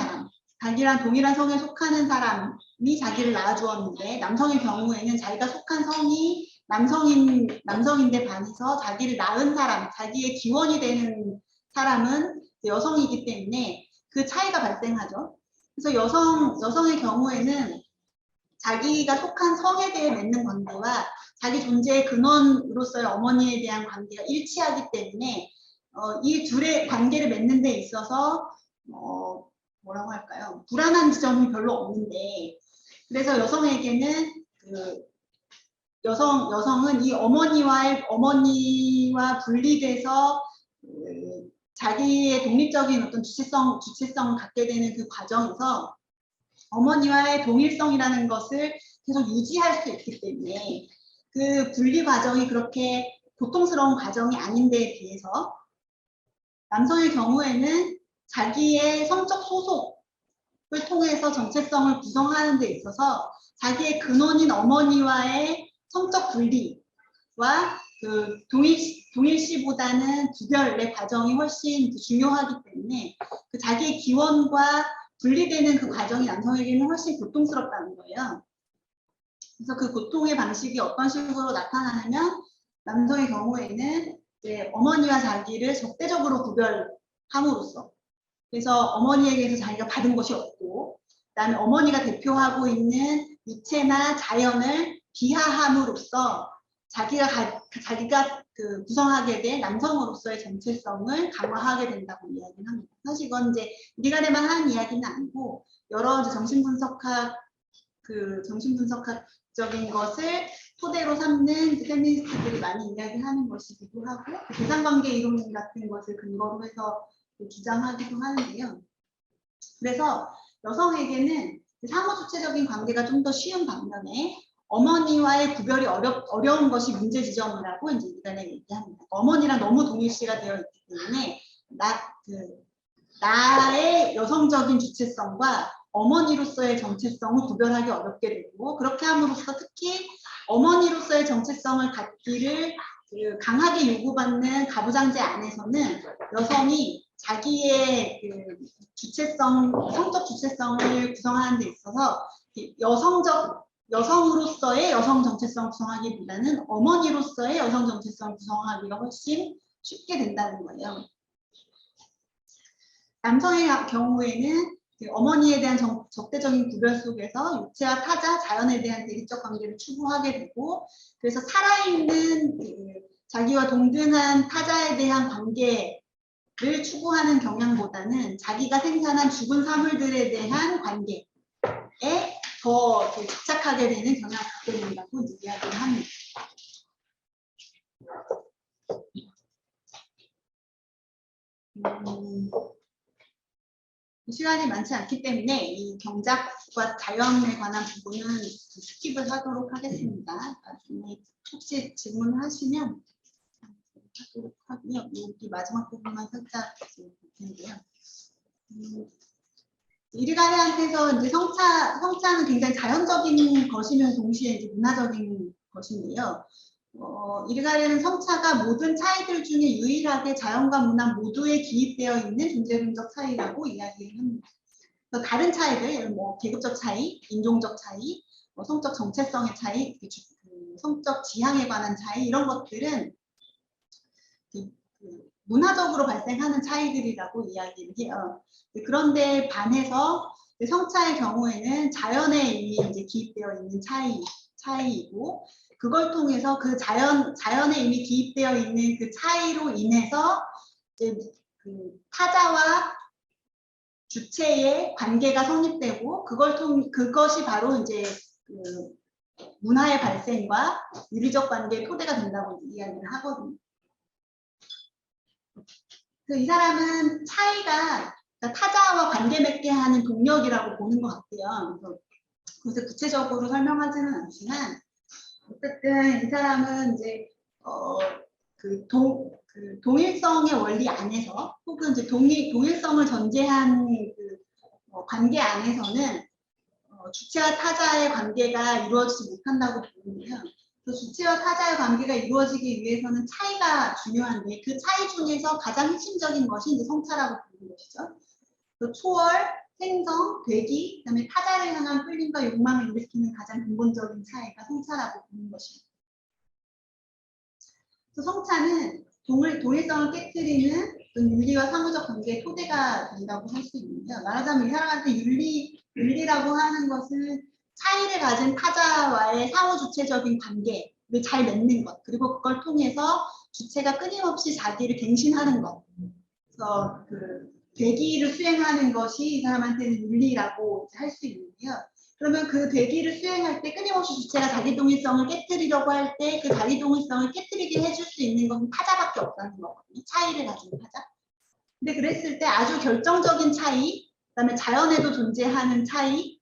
성에 속하는 사람이 자기를 낳아주었는데 남성의 경우에는 자기가 속한 성이 남성인데 반해서 자기를 낳은 사람, 자기의 기원이 되는 사람은 여성이기 때문에 그 차이가 발생하죠. 그래서 여성의 경우에는 자기가 속한 성에 대해 맺는 관계와 자기 존재의 근원으로서의 어머니에 대한 관계가 일치하기 때문에 이 둘의 관계를 맺는 데 있어서 뭐라고 할까요? 불안한 지점이 별로 없는데, 그래서 여성에게는 여성은 이 어머니와 분리돼서 자기의 독립적인 어떤 주체성을 갖게 되는 그 과정에서 어머니와의 동일성이라는 것을 계속 유지할 수 있기 때문에 그 분리 과정이 그렇게 고통스러운 과정이 아닌데 비해서 남성의 경우에는 자기의 성적 소속을 통해서 정체성을 구성하는 데 있어서 자기의 근원인 어머니와의 성적 분리와 그 동일시보다는 구별의 과정이 훨씬 중요하기 때문에 그 자기의 기원과 분리되는 그 과정이 남성에게는 훨씬 고통스럽다는 거예요. 그래서 그 고통의 방식이 어떤 식으로 나타나냐면 남성의 경우에는 이제 어머니와 자기를 적대적으로 구별함으로써, 그래서 어머니에게서 자기가 받은 것이 없고 그다음에 어머니가 대표하고 있는 유체나 자연을 비하함으로써 자기가 그 구성하게 된 남성으로서의 정체성을 강화하게 된다고 이야기를 합니다. 사실 이건 이제 이리가레만 하는 이야기는 아니고 여러 이제 정신분석학적인 것을 토대로 삼는 페미니스트들이 많이 이야기하는 것이기도 하고 대상관계 이론 같은 것을 근거로 해서 주장하기도 하는데요. 그래서 여성에게는 상호주체적인 관계가 좀 더 쉬운 반면에 어머니와의 구별이 어려운 것이 문제 지점이라고 이제 이간에 얘기합니다. 어머니랑 너무 동일시가 되어 있기 때문에 나의 여성적인 주체성과 어머니로서의 정체성을 구별하기 어렵게 되고, 그렇게 함으로써 특히 어머니로서의 정체성을 갖기를 강하게 요구받는 가부장제 안에서는 여성이 자기의 성적 주체성을 구성하는 데 있어서 여성으로서의 여성 정체성을 구성하기보다는 어머니로서의 여성 정체성을 구성하기가 훨씬 쉽게 된다는 거예요. 남성의 경우에는 어머니에 대한 적대적인 구별 속에서 육체와 타자, 자연에 대한 대립적 관계를 추구하게 되고, 그래서 살아있는 자기와 동등한 타자에 대한 관계를 추구하는 경향보다는 자기가 생산한 죽은 사물들에 대한 관계에 더 집착하게 되는 경향을 갖게 된다고 이야기를 합니다. 시간이 많지 않기 때문에 이 경작과 자연에 관한 부분은 스킵을 하도록 하겠습니다. 나중에 혹시 질문을 하시면 하도록 하고요. 여기 마지막 부분만 살짝 볼 텐데요. 이르가레한테서 이제 성차는 굉장히 자연적인 것이면 동시에 이제 문화적인 것인데요. 이르가레는 성차가 모든 차이들 중에 유일하게 자연과 문화 모두에 기입되어 있는 존재론적 차이라고 이야기를 합니다. 다른 차이들, 뭐 계급적 차이, 인종적 차이, 성적 정체성의 차이, 성적 지향에 관한 차이, 이런 것들은 문화적으로 발생하는 차이들이라고 이야기를 해요. 그런데 반해서 성차의 경우에는 자연에 이미 이제 기입되어 있는 차이이고, 그걸 통해서 그 자연에 이미 기입되어 있는 그 차이로 인해서 이제 타자와 주체의 관계가 성립되고, 그것이 바로 이제 문화의 발생과 윤리적 관계의 토대가 된다고 이야기를 하거든요. 이 사람은 차이가 타자와 관계 맺게 하는 동력이라고 보는 것 같아요. 그래서 구체적으로 설명하지는 않지만, 어쨌든 이 사람은 이제 동일성의 원리 안에서, 혹은 이제 동일성을 전제한 관계 안에서는 주체와 타자의 관계가 이루어지지 못한다고 보는데요. 주체와 타자의 관계가 이루어지기 위해서는 차이가 중요한데, 그 차이 중에서 가장 핵심적인 것이 이제 성차라고 보는 것이죠. 초월, 생성, 되기, 그다음에 타자를 향한 끌림과 욕망을 일으키는 가장 근본적인 차이가 성차라고 보는 것입니다. 성차는 동일성을 깨뜨리는 윤리와 상호적 관계의 토대가 된다고 할 수 있는데요. 말하자면 이 사람한테 윤리라고 하는 것은 차이를 가진 타자와의 상호 주체적인 관계를 잘 맺는 것, 그리고 그걸 통해서 주체가 끊임없이 자기를 갱신하는 것, 그래서 되기를 수행하는 것이 이 사람한테는 윤리라고 할 수 있는데요. 그러면 그 되기를 수행할 때 끊임없이 주체가 자기 동일성을 깨뜨리려고 할 때 그 자기 동일성을 깨뜨리게 해줄 수 있는 것은 타자밖에 없다는 거거든요. 차이를 가진 타자. 근데 그랬을 때 아주 결정적인 차이, 그다음에 자연에도 존재하는 차이,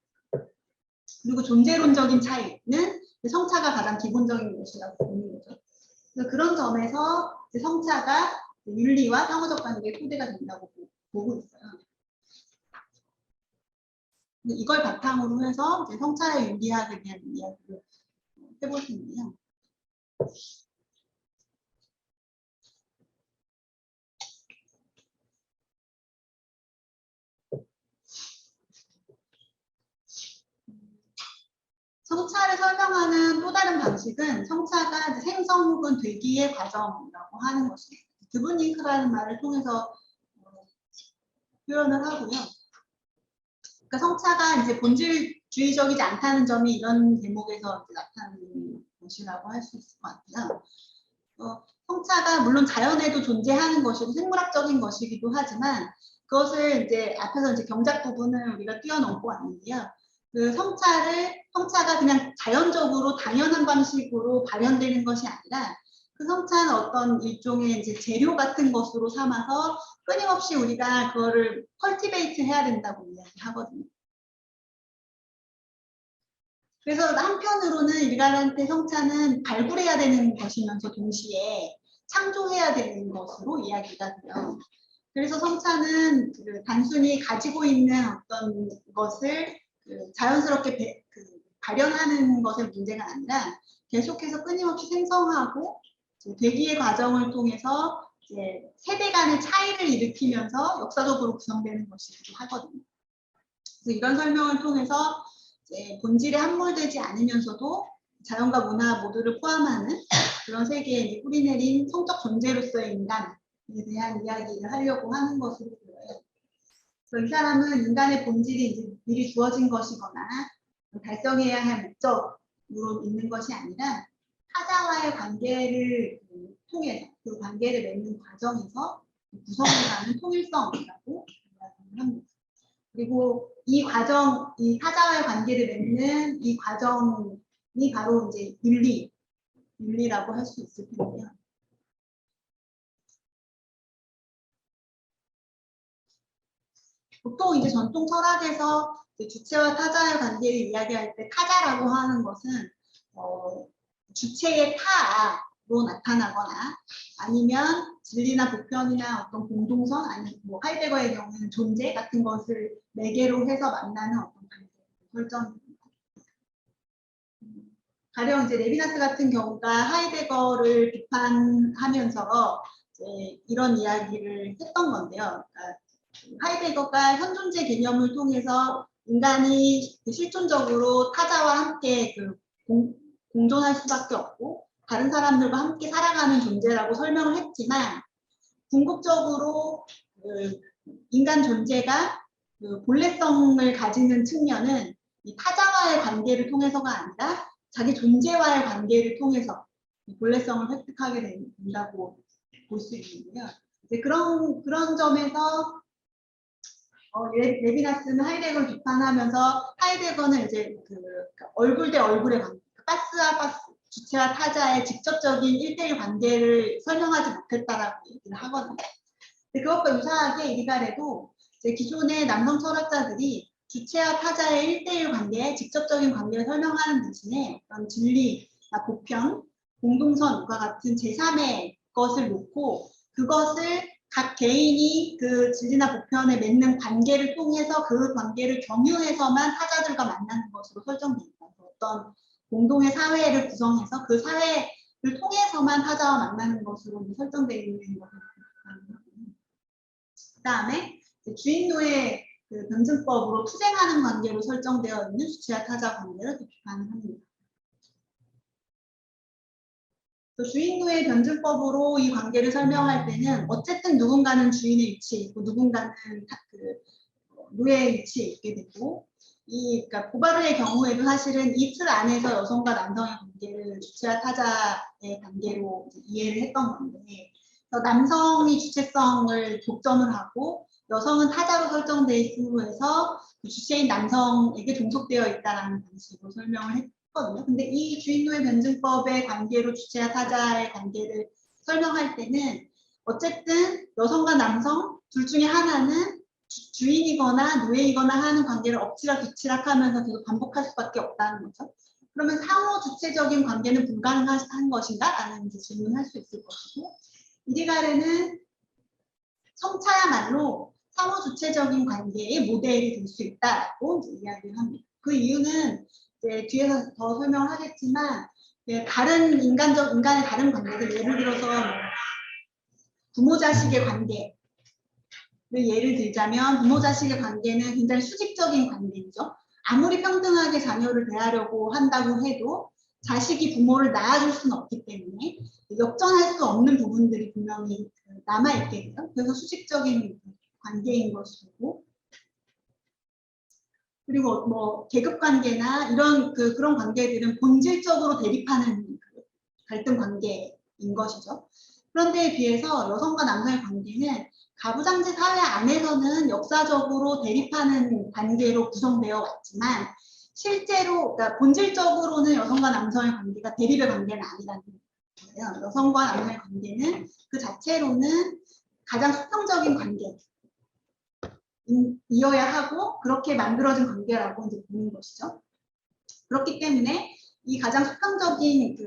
그리고 존재론적인 차이는 성차가 가장 기본적인 것이라고 보는 거죠. 그래서 그런 점에서 성차가 윤리와 상호적 관계의 토대가 된다고 보고 있어요. 이걸 바탕으로 해서 성차의 윤리학에 대한 이야기를 해볼 텐데요. 성차를 설명하는 또 다른 방식은 성차가 생성 혹은 되기의 과정이라고 하는 것입니다. 드브닝크라는 말을 통해서 표현을 하고요. 그러니까 성차가 이제 본질주의적이지 않다는 점이 이런 대목에서 나타나는 것이라고 할 수 있을 것 같아요. 성차가 물론 자연에도 존재하는 것이고 생물학적인 것이기도 하지만, 그것을 이제 앞에서 이제 경작 부분을 우리가 뛰어넘고 왔는데요. 성차가 그냥 자연적으로 당연한 방식으로 발현되는 것이 아니라, 그 성차는 어떤 일종의 이제 재료 같은 것으로 삼아서 끊임없이 우리가 그거를 컬티베이트 해야 된다고 이야기하거든요. 그래서 한편으로는 인간한테 성차는 발굴해야 되는 것이면서 동시에 창조해야 되는 것으로 이야기가 돼요. 그래서 성차는 단순히 가지고 있는 어떤 것을 자연스럽게 발현하는 것의 문제가 아니라 계속해서 끊임없이 생성하고 대기의 과정을 통해서 이제 세대 간의 차이를 일으키면서 역사적으로 구성되는 것이기도 하거든요. 그래서 이런 설명을 통해서 이제 본질에 함몰되지 않으면서도 자연과 문화 모두를 포함하는 그런 세계에 이제 뿌리내린 성적 존재로서의 인간에 대한 이야기를 하려고 하는 것으로 보여요. 그래서 이 사람은 인간의 본질이 이제 미리 주어진 것이거나 달성해야 할 목적으로 있는 것이 아니라 타자와의 관계를 통해서 그 관계를 맺는 과정에서 구성해가는 통일성이라고 이야기를 합니다. 그리고 이 과정, 이 타자와의 관계를 맺는 이 과정이 바로 이제 윤리라고 할 수 있을 텐데요. 보통 이제 전통 철학에서 주체와 타자의 관계를 이야기할 때 타자라고 하는 것은 주체의 타로 나타나거나 아니면 진리나 보편이나 어떤 공동선 아니면 뭐 하이데거의 경우는 존재 같은 것을 매개로 해서 만나는 어떤 설정입니다. 가령 이제 레비나스 같은 경우가 하이데거를 비판하면서 이제 이런 이야기를 했던 건데요. 그러니까 하이데거가 현존재 개념을 통해서 인간이 실존적으로 타자와 함께 공존할 수밖에 없고 다른 사람들과 함께 살아가는 존재라고 설명을 했지만 궁극적으로 인간 존재가 본래성을 가지는 측면은 이 타자와의 관계를 통해서가 아니라 자기 존재와의 관계를 통해서 본래성을 획득하게 된다고 볼 수 있는데요. 이제 그런 점에서 레비나스는 하이데거를 비판하면서 하이데거는 이제 얼굴 대 얼굴의 관계, 파스와 파스, 주체와 타자의 직접적인 1대1 관계를 설명하지 못했다라고 얘기를 하거든요. 근데 그것과 유사하게 이리갈에도 기존의 남성 철학자들이 주체와 타자의 1대1 관계, 직접적인 관계를 설명하는 대신에 어떤 진리나 보편, 공동선과 같은 제3의 것을 놓고 그것을 각 개인이 그 진리나 보편에 맺는 관계를 통해서 그 관계를 경유해서만 타자들과 만나는 것으로 설정됩니다. 어떤 공동의 사회를 구성해서 그 사회를 통해서만 타자와 만나는 것으로 설정되어 있는 것을 그 다음에 주인노의 변증법으로 투쟁하는 관계로 설정되어 있는 주체와 타자 관계를 비판을 합니다. 주인노의 변증법으로 이 관계를 설명할 때는 어쨌든 누군가는 주인의 위치에 있고 누군가는 노예의 위치에 있게 되고 그러니까 보바르의 경우에도 사실은 이 틀 안에서 여성과 남성의 관계를 주체와 타자의 관계로 이해를 했던 건데 남성이 주체성을 독점을 하고 여성은 타자로 설정되어 있음으로 해서 그 주체인 남성에게 종속되어 있다는 방식으로 설명을 했거든요. 근데 이 주인노의 변증법의 관계로 주체와 타자의 관계를 설명할 때는 어쨌든 여성과 남성 둘 중에 하나는 주인이거나 노예이거나 하는 관계를 엎치락뒤치락하면서 계속 반복할 수밖에 없다는 거죠. 그러면 상호 주체적인 관계는 불가능한 것인가? 라는 질문을 할 수 있을 것이고 이리갈에는 성차야말로 상호 주체적인 관계의 모델이 될 수 있다고 이야기를 합니다. 그 이유는 이제 뒤에서 더 설명을 하겠지만 다른 인간의 다른 관계들 예를 들어서 부모 자식의 관계 예를 들자면 부모 자식의 관계는 굉장히 수직적인 관계이죠. 아무리 평등하게 자녀를 대하려고 한다고 해도 자식이 부모를 낳아줄 수는 없기 때문에 역전할 수 없는 부분들이 분명히 남아있게 돼요. 그래서 수직적인 관계인 것이고 그리고 뭐 계급 관계나 이런 그런 관계들은 본질적으로 대립하는 갈등 관계인 것이죠. 그런데 비해서 여성과 남성의 관계는 가부장제 사회 안에서는 역사적으로 대립하는 관계로 구성되어 왔지만 실제로 그러니까 본질적으로는 여성과 남성의 관계가 대립의 관계는 아니라는 거예요. 여성과 남성의 관계는 그 자체로는 가장 수평적인 관계이어야 하고 그렇게 만들어진 관계라고 이제 보는 것이죠. 그렇기 때문에 이 가장 수평적인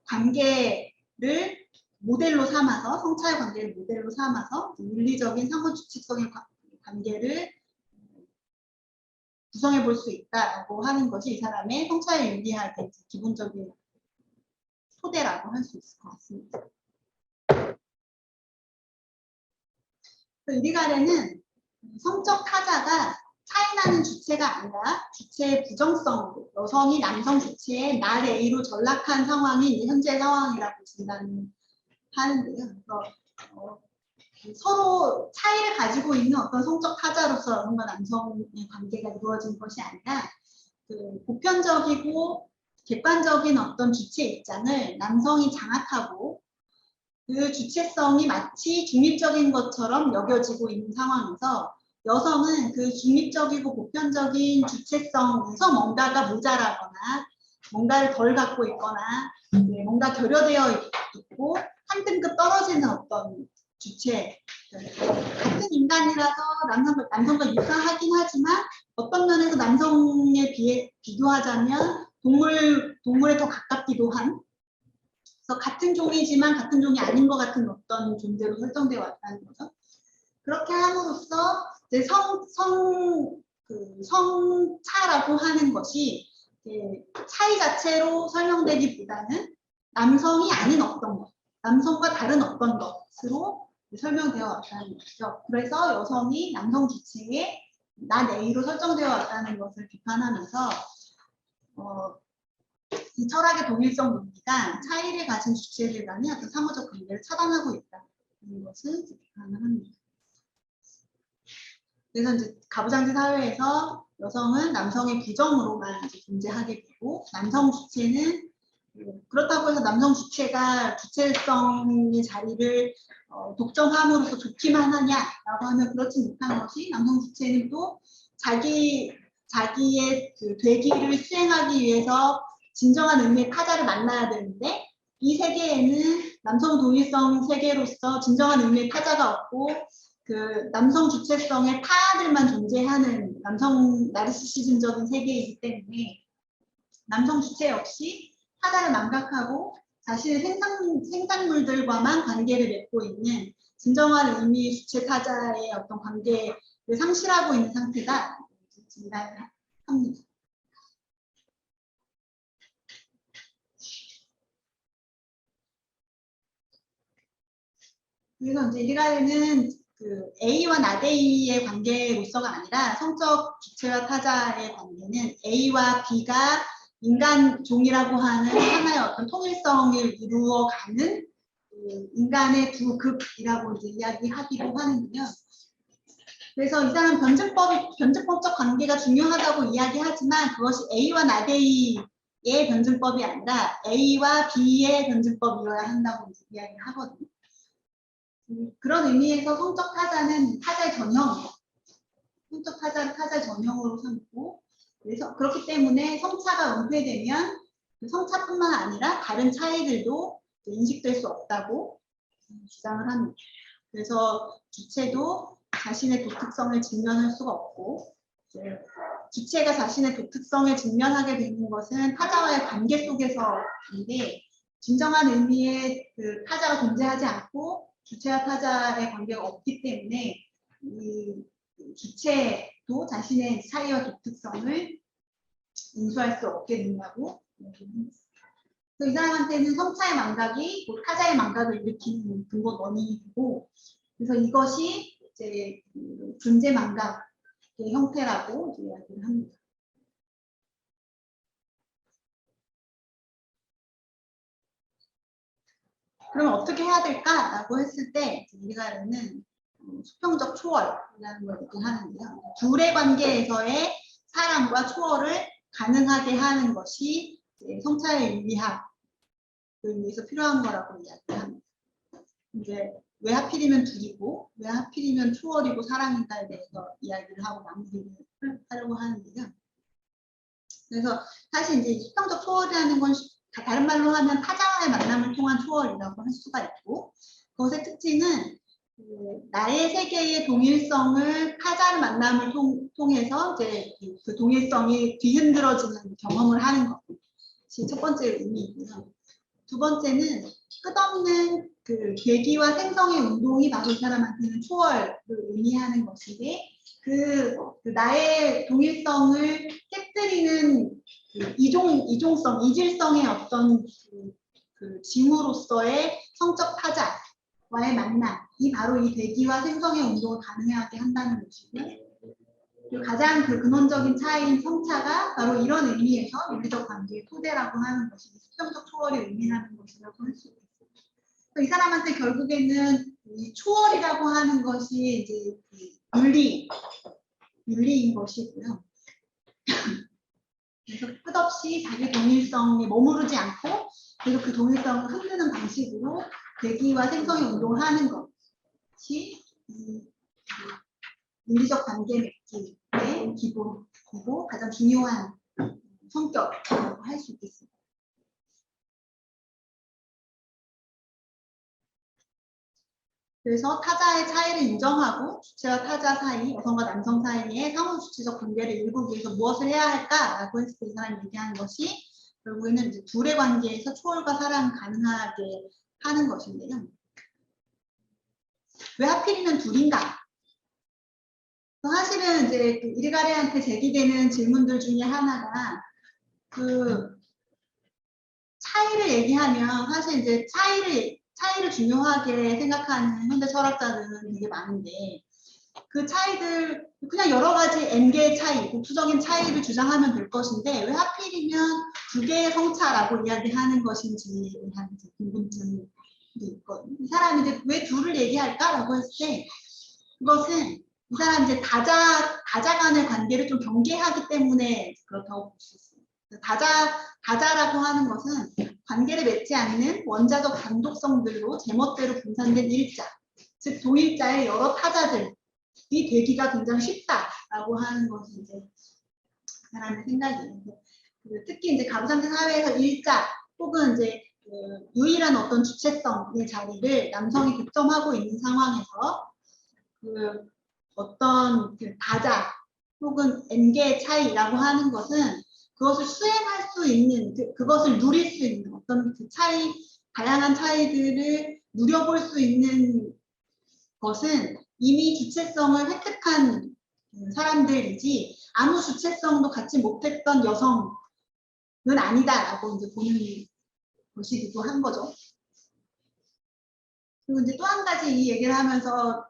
관계를 모델로 삼아서 성차의 관계를 모델로 삼아서 윤리적인 상호주체성의 관계를 구성해 볼 수 있다고 하는 것이 이 사람의 성차의 윤리학의 기본적인 토대라고 할 수 있을 것 같습니다. 이리가레는 성적 타자가 차이나는 주체가 아니라 주체의 부정성, 여성이 남성 주체의 날 A로 전락한 상황이 현재 상황이라고 진단하는데요. 서로 차이를 가지고 있는 어떤 성적 타자로서 여성과 남성의 관계가 이루어진 것이 아니라 보편적이고 객관적인 어떤 주체 입장을 남성이 장악하고 그 주체성이 마치 중립적인 것처럼 여겨지고 있는 상황에서 여성은 그 중립적이고 보편적인 주체성에서 뭔가가 모자라거나 뭔가를 덜 갖고 있거나 뭔가 결여되어 있고 한 등급 떨어지는 어떤 주체, 같은 인간이라서 남성과 유사하긴 하지만 어떤 면에서 남성에 비교하자면 동물에 더 가깝기도 한, 그래서 같은 종이지만 같은 종이 아닌 것 같은 어떤 존재로 설정되어 왔다는 거죠. 그렇게 함으로써 이제 성차라고 하는 것이 차이 자체로 설명되기보다는 남성이 아닌 어떤 것, 남성과 다른 어떤 것으로 설명되어 왔다는 것이죠. 그래서 여성이 남성 주체의 나 A로 설정되어 왔다는 것을 비판하면서 이 철학의 동일성 논리가 차이를 가진 주체들 간의 어떤 상호적 관계를 차단하고 있다는 것을 비판을 합니다. 그래서 이제 가부장제 사회에서 여성은 남성의 부정으로만 이제 존재하게 되고 남성 주체는 그렇다고 해서 남성 주체가 주체성의 자리를 독점함으로써 좋기만 하냐라고 하면 그렇지 못한 것이 남성 주체는 또 자기의 되기를 수행하기 위해서 진정한 의미의 타자를 만나야 되는데 이 세계에는 남성 동일성 세계로서 진정한 의미의 타자가 없고 남성 주체성의 타들만 존재하는 남성 나르시시즘적인 세계이기 때문에 남성 주체 역시 타자를 망각하고 자신의 생산물들과만 관계를 맺고 있는 진정한 의미의 주체 타자의 어떤 관계를 상실하고 있는 상태다 진단을 합니다. 그래서 이제 이리가르는 A와 not A의 관계로서가 아니라 성적 주체와 타자의 관계는 A와 B가 인간 종이라고 하는 하나의 어떤 통일성을 이루어가는 인간의 두 급이라고 이제 이야기하기도 하는데요. 그래서 이 사람 변증법적 관계가 중요하다고 이야기하지만 그것이 A와 not A의 변증법이 아니라 A와 B의 변증법이어야 한다고 이제 이야기하거든요. 그런 의미에서 성적 타자는 타자의 전형이에요. 성적 타자를 타자의 전형으로 삼고, 그래서 그렇기 때문에 성차가 은폐되면 성차뿐만 아니라 다른 차이들도 인식될 수 없다고 주장을 합니다. 그래서 주체도 자신의 도특성을 직면할 수가 없고, 주체가 자신의 도특성을 직면하게 되는 것은 타자와의 관계 속에서인데 진정한 의미의 타자가 존재하지 않고 주체와 타자의 관계가 없기 때문에 이 주체도 자신의 차이와 독특성을 인수할 수 없게 된다고. 그래서 이 사람한테는 성차의 망각이 타자의 망각을 일으키는 근본 원인이고, 그래서 이것이 이제 존재 망각의 형태라고 이야기를 합니다. 그럼 어떻게 해야 될까라고 했을 때 이리가르는 수평적 초월이라는 걸 얘기하는데요. 둘의 관계에서의 사랑과 초월을 가능하게 하는 것이 성차의 윤리학을 위해서 필요한 거라고 이야기합니다. 이제 왜 하필이면 둘이고 왜 하필이면 초월이고 사랑인가에 대해서 이야기를 하고 마무리를 하려고 하는데요. 그래서 사실 이제 수평적 초월이라는 건 다른 말로 하면 타자와의 만남을 통한 초월이라고 할 수가 있고, 그것의 특징은 나의 세계의 동일성을 타자의 만남을 통해서 이제 그 동일성이 뒤흔들어지는 경험을 하는 것이 첫 번째 의미이고요. 두 번째는 끝없는 그 계기와 생성의 운동이 바로 이 사람한테는 초월을 의미하는 것인데 그 나의 동일성을 깨뜨리는 그 이종성, 이질성의 어떤 그 징후로서의 성적 타자와의 만남이 바로 이 대기와 생성의 운동을 가능하게 한다는 것이고요. 그리고 가장 그 근원적인 차이인 성차가 바로 이런 의미에서 윤리적 관계의 토대라고 하는 것이 수평적 초월이 의미하는 것이라고 할 수 있습니다. 이 사람한테 결국에는 이 초월이라고 하는 것이 이제 윤리인 것이고요. 그래서 끝없이 자기 동일성에 머무르지 않고 그래서 그 동일성을 흔드는 방식으로 대기와 생성의 운동을 하는 것이 윤리적 관계 맺기의 기본이고 가장 중요한 성격이라고 할 수 있겠습니다. 그래서 타자의 차이를 인정하고 주체와 타자 사이, 여성과 남성 사이의 상호 주체적 관계를 일구기 위해서 무엇을 해야 할까라고 했을 때 이 사람이 얘기하는 것이 결국에는 이제 둘의 관계에서 초월과 사랑이 가능하게 하는 것인데요. 왜 하필이면 둘인가? 사실은 이제 그 이리가레한테 제기되는 질문들 중에 하나가 그 차이를 얘기하면 사실 이제 차이를 중요하게 생각하는 현대 철학자들은 되게 많은데 그 차이들 그냥 여러 가지 n개의 차이, 복수적인 차이를 주장하면 될 것인데 왜 하필이면 두 개의 성차라고 이야기하는 것인지에 대한 궁금증이 있거든요. 이 사람이 이제 왜 둘을 얘기할까라고 했을 때 그것은 이 사람이 이제 다자 간의 관계를 좀 경계하기 때문에 그렇다고 볼 수 있어요. 다자라고 하는 것은 관계를 맺지 않는 원자적 단독성들로 제멋대로 분산된 일자, 즉 동일자의 여러 타자들이 되기가 굉장히 쉽다라고 하는 것이 이제 사람의 생각이에요. 특히 이제 가부장제 사회에서 일자 혹은 이제 그 유일한 어떤 주체성의 자리를 남성이 득점하고 있는 상황에서 그 어떤 그 다자 혹은 n개의 차이라고 하는 것은 그것을 수행할 수 있는, 그것을 누릴 수 있는 어떤 그 차이, 다양한 차이들을 누려볼 수 있는 것은 이미 주체성을 획득한 사람들이지 아무 주체성도 갖지 못했던 여성은 아니다라고 이제 보는 것이기도 한 거죠. 그리고 이제 또 한 가지 이 얘기를 하면서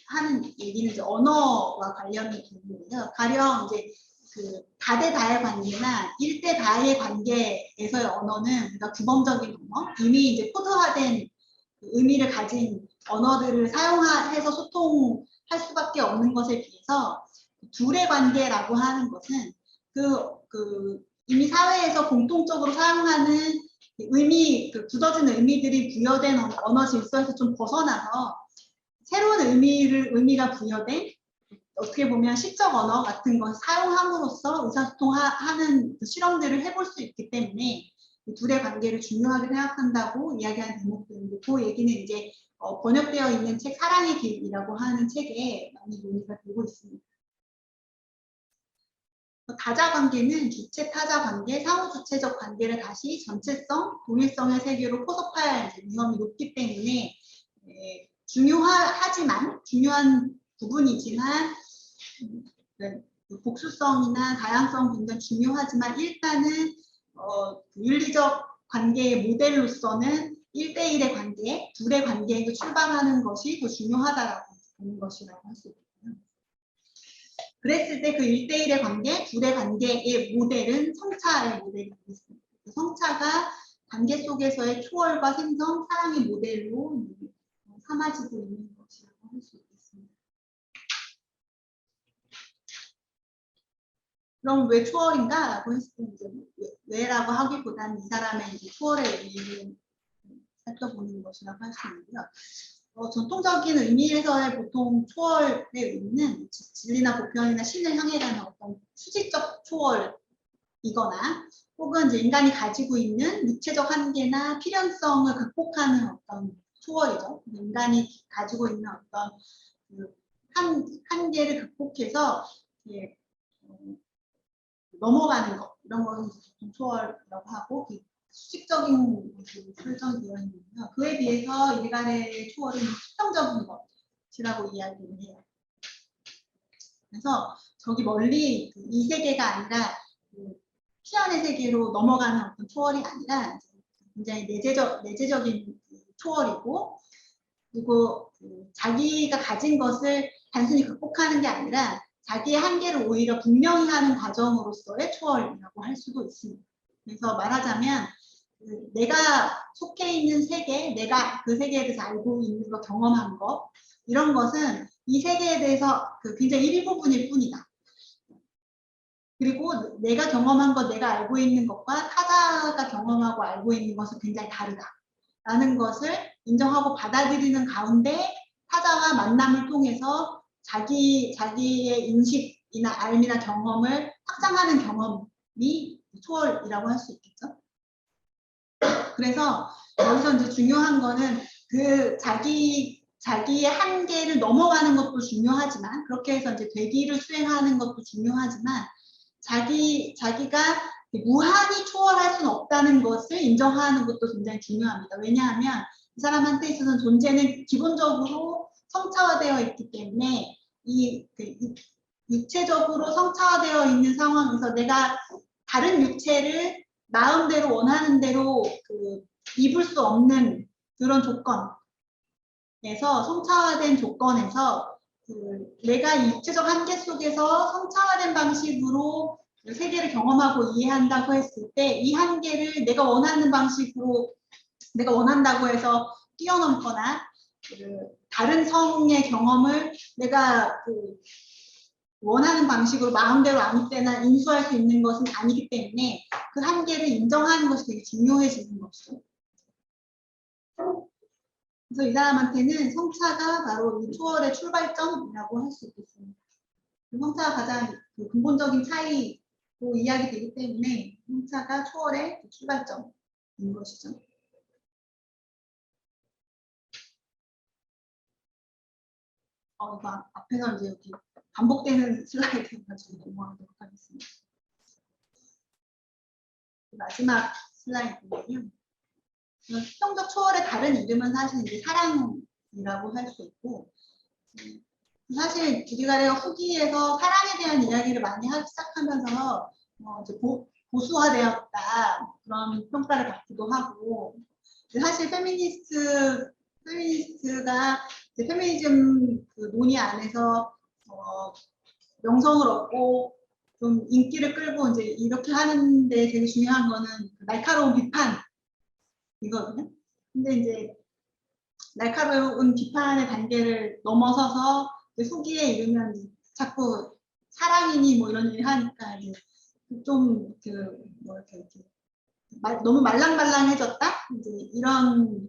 하는 얘기는 이제 언어와 관련이 되는데요. 가령 이제 그 다대다의 관계나 일대다의 관계에서의 언어는 그러니까 규범적인 언어, 이미 이제 코드화된 의미를 가진 언어들을 사용해서 소통할 수밖에 없는 것에 비해서 둘의 관계라고 하는 것은 이미 사회에서 공통적으로 사용하는 의미, 굳어진 의미들이 부여된 언어 질서에서 좀 벗어나서 새로운 의미가 부여된 어떻게 보면 시적 언어 같은 걸 사용함으로써 의사소통하는 실험들을 해볼 수 있기 때문에 둘의 관계를 중요하게 생각한다고 이야기하는 대목들인데 그 얘기는 이제 번역되어 있는 책 사랑의 길이라고 하는 책에 많이 논의가 되고 있습니다. 다자 관계는 주체 타자 관계, 상호 주체적 관계를 다시 전체성, 동일성의 세계로 포섭할 위험이 높기 때문에 중요한 부분이지만 복수성이나 다양성 굉장히 중요하지만 일단은 윤리적 관계의 모델로서는 1대1의 관계, 둘의 관계에서 출발하는 것이 더 중요하다라고 보는 것이라고 할 수 있거든요. 그랬을 때 그 1대1의 관계, 둘의 관계의 모델은 성차의 모델이 되겠습니다. 성차가 관계 속에서의 초월과 생성, 사랑의 모델로 삼아지고 있는 것이라고 할 수 있겠습니다. 그럼 왜 초월인가라고 했을 때 이제 왜라고 하기보다는 이 사람의 이제 초월의 의미를 살펴보는 것이라고 할 수 있는데요. 전통적인 의미에서의 보통 초월의 의미는 진리나 보편이나 신을 향해 가는 어떤 수직적 초월이거나 혹은 이제 인간이 가지고 있는 육체적 한계나 필연성을 극복하는 어떤 초월이죠. 인간이 가지고 있는 어떤 그 한계를 극복해서 이제 넘어가는 것, 이런 거는 보통 초월이라고 하고, 그 수직적인 것으로 설정되어 있는데요. 그에 비해서 일간의 초월은 수평적인 것이라고 이야기를 해요. 그래서 저기 멀리 이 세계가 아니라 그 피안의 세계로 넘어가는 어떤 초월이 아니라 굉장히 내재적인 초월이고, 그리고 자기가 가진 것을 단순히 극복하는 게 아니라 자기의 한계를 오히려 분명히 하는 과정으로서의 초월이라고 할 수도 있습니다. 그래서 말하자면 내가 속해 있는 세계, 내가 그 세계에 대해서 알고 있는 거, 경험한 거, 이런 것은 이 세계에 대해서 굉장히 일부분일 뿐이다. 그리고 내가 경험한 것, 내가 알고 있는 것과 타자가 경험하고 알고 있는 것은 굉장히 다르다라는 것을 인정하고 받아들이는 가운데 타자와 만남을 통해서 자기의 인식이나 알미나 경험을 확장하는 경험이 초월이라고 할 수 있겠죠. 그래서 여기서 이제 중요한 거는 그 자기의 한계를 넘어가는 것도 중요하지만, 그렇게 해서 이제 되기를 수행하는 것도 중요하지만, 자기가 무한히 초월할 수는 없다는 것을 인정하는 것도 굉장히 중요합니다. 왜냐하면 이 사람한테 있어서는 존재는 기본적으로 성차화되어 있기 때문에 육체적으로 성차화되어 있는 상황에서 내가 다른 육체를 마음대로 원하는 대로 입을 수 없는 그런 조건에서, 성차화된 조건에서 내가 육체적 한계 속에서 성차화된 방식으로 세계를 경험하고 이해한다고 했을 때 이 한계를 내가 원하는 방식으로, 내가 원한다고 해서 뛰어넘거나 다른 성의 경험을 내가 원하는 방식으로 마음대로 아무 때나 인수할 수 있는 것은 아니기 때문에 그 한계를 인정하는 것이 되게 중요해지는 것이죠. 그래서 이 사람한테는 성차가 바로 이 초월의 출발점이라고 할 수 있겠습니다. 성차가 가장 근본적인 차이로 이야기되기 때문에 성차가 초월의 출발점인 것이죠. 이거 앞에서 이제 여기 반복되는 슬라이드를 가지고 넘어가도록 하겠습니다. 마지막 슬라이드는요. 수평적 초월의 다른 이름은 사실 이제 사랑이라고 할 수 있고, 사실 주디가레가 후기에서 사랑에 대한 이야기를 많이 하기 시작하면서 이제 보수화되었다 그런 평가를 받기도 하고, 사실 페미니스트가 이제 페미니즘 논의 안에서 명성을 얻고 좀 인기를 끌고 이제 이렇게 하는데 되게 중요한 거는 날카로운 비판이거든요. 근데 이제 날카로운 비판의 단계를 넘어서서 후기에 이르면 자꾸 사랑이니 뭐 이런 얘기를 하니까 좀 너무 말랑말랑해졌다 이제 이런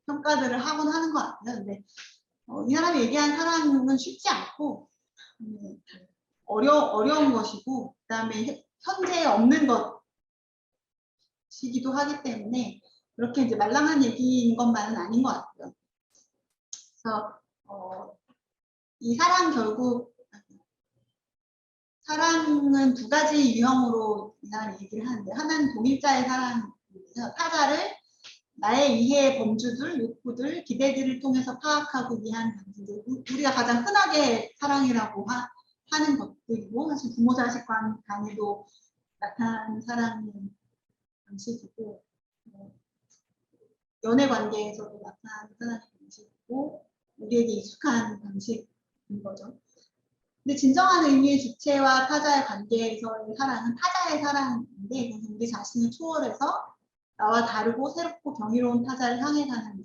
평가들을 하곤 하는 것 같아요. 근데 이 사람이 얘기한 사랑은 쉽지 않고 어려운 것이고, 그다음에 현재에 없는 것이기도 하기 때문에 그렇게 이제 말랑한 얘기인 것만은 아닌 것 같아요. 그래서 이 결국 사랑은 두 가지 유형으로 이 사람이 얘기를 하는데, 하나는 동일자의 사랑이고요. 타자를 나의 이해의 범주들, 욕구들, 기대들을 통해서 파악하고 이해하는 방식들, 우리가 가장 흔하게 사랑이라고 하는 것들이고, 사실 부모 자식 간에도 나타나는 사랑의 방식이고, 연애 관계에서도 나타나는 사랑의 방식이고, 우리에게 익숙한 방식인 거죠. 근데 진정한 의미의 주체와 타자의 관계에서의 사랑은 타자의 사랑인데, 그래서 우리 자신을 초월해서 나와 다르고 새롭고 경이로운 타자를 향해 가는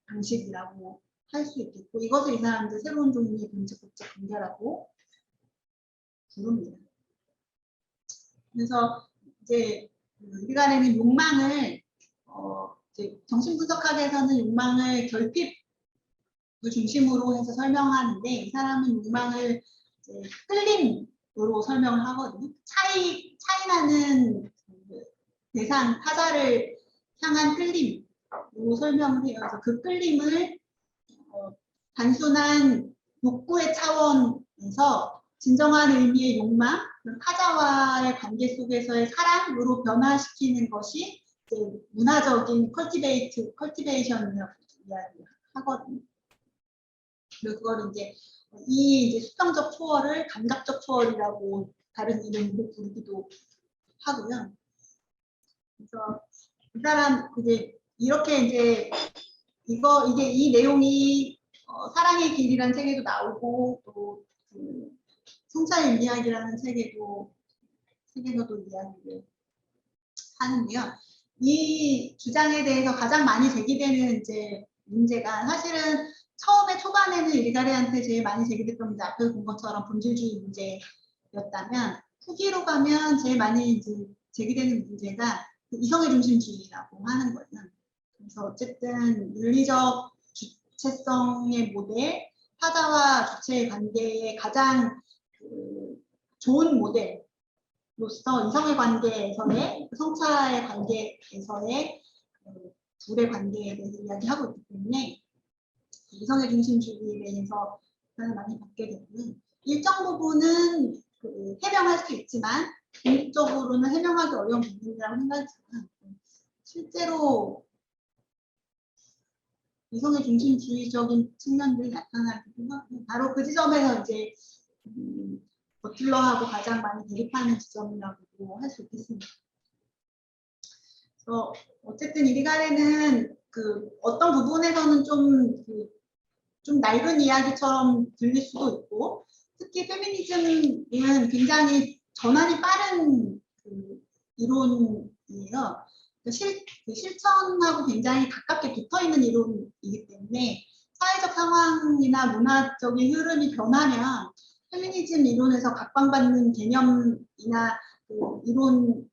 방식이라고 할 수 있겠고, 이것을 이 사람들 새로운 종류의 본질법적 관계라고 부릅니다. 그래서 이제 인간에는 욕망을 이제 정신분석학에서는 욕망을 결핍 중심으로 해서 설명하는데, 이 사람은 욕망을 이제 끌림으로 설명을 하거든요. 차이나는 대상 타자를 향한 끌림을 설명을 해요. 그래서 그 끌림을 단순한 욕구의 차원에서 진정한 의미의 욕망, 타자와의 관계 속에서의 사랑으로 변화시키는 것이 이제 문화적인 컬티베이션이라고 이야기하거든요. 그리고 그걸 이제 수평적 초월을 감각적 초월이라고 다른 이름으로 부르기도 하고요. 그래서 이 사람 이렇게 이제 이게 이 내용이 사랑의 길이라는 책에도 나오고 또 그 성찰의 이야기라는 책에서도 이야기를 하는데요. 이 주장에 대해서 가장 많이 제기되는 이제 문제가 사실은 처음에 초반에는 이리가레한테 제일 많이 제기됐던 문제 앞에서 본 것처럼 본질주의 문제였다면 후기로 가면 제일 많이 이제 제기되는 문제가 이성의 중심주의라고 하는 거예요. 그래서 어쨌든 윤리적 주체성의 모델, 타자와 주체의 관계의 가장 좋은 모델로서 이성의 관계에서의 성차의 관계에서의 둘의 관계에 대해서 이야기하고 있기 때문에 이성의 중심주의에 대해서 많이 받게 되고요. 일정 부분은 해명할 수 있지만 궁극적으로는 해명하기 어려운 부분이라고 생각하지만 실제로 이성의 중심주의적인 측면들이 나타나기도 하고 바로 그 지점에서 이제 버틀러하고 가장 많이 대립하는 지점이라고 할 수 있겠습니다. 그래서 어쨌든 이리가레는 어떤 부분에서는 좀 낡은 이야기처럼 들릴 수도 있고 특히 페미니즘은 굉장히 전환이 빠른 이론이에요. 실천하고 굉장히 가깝게 붙어있는 이론이기 때문에 사회적 상황이나 문화적인 흐름이 변하면 페미니즘 이론에서 각광받는 개념이나 이론의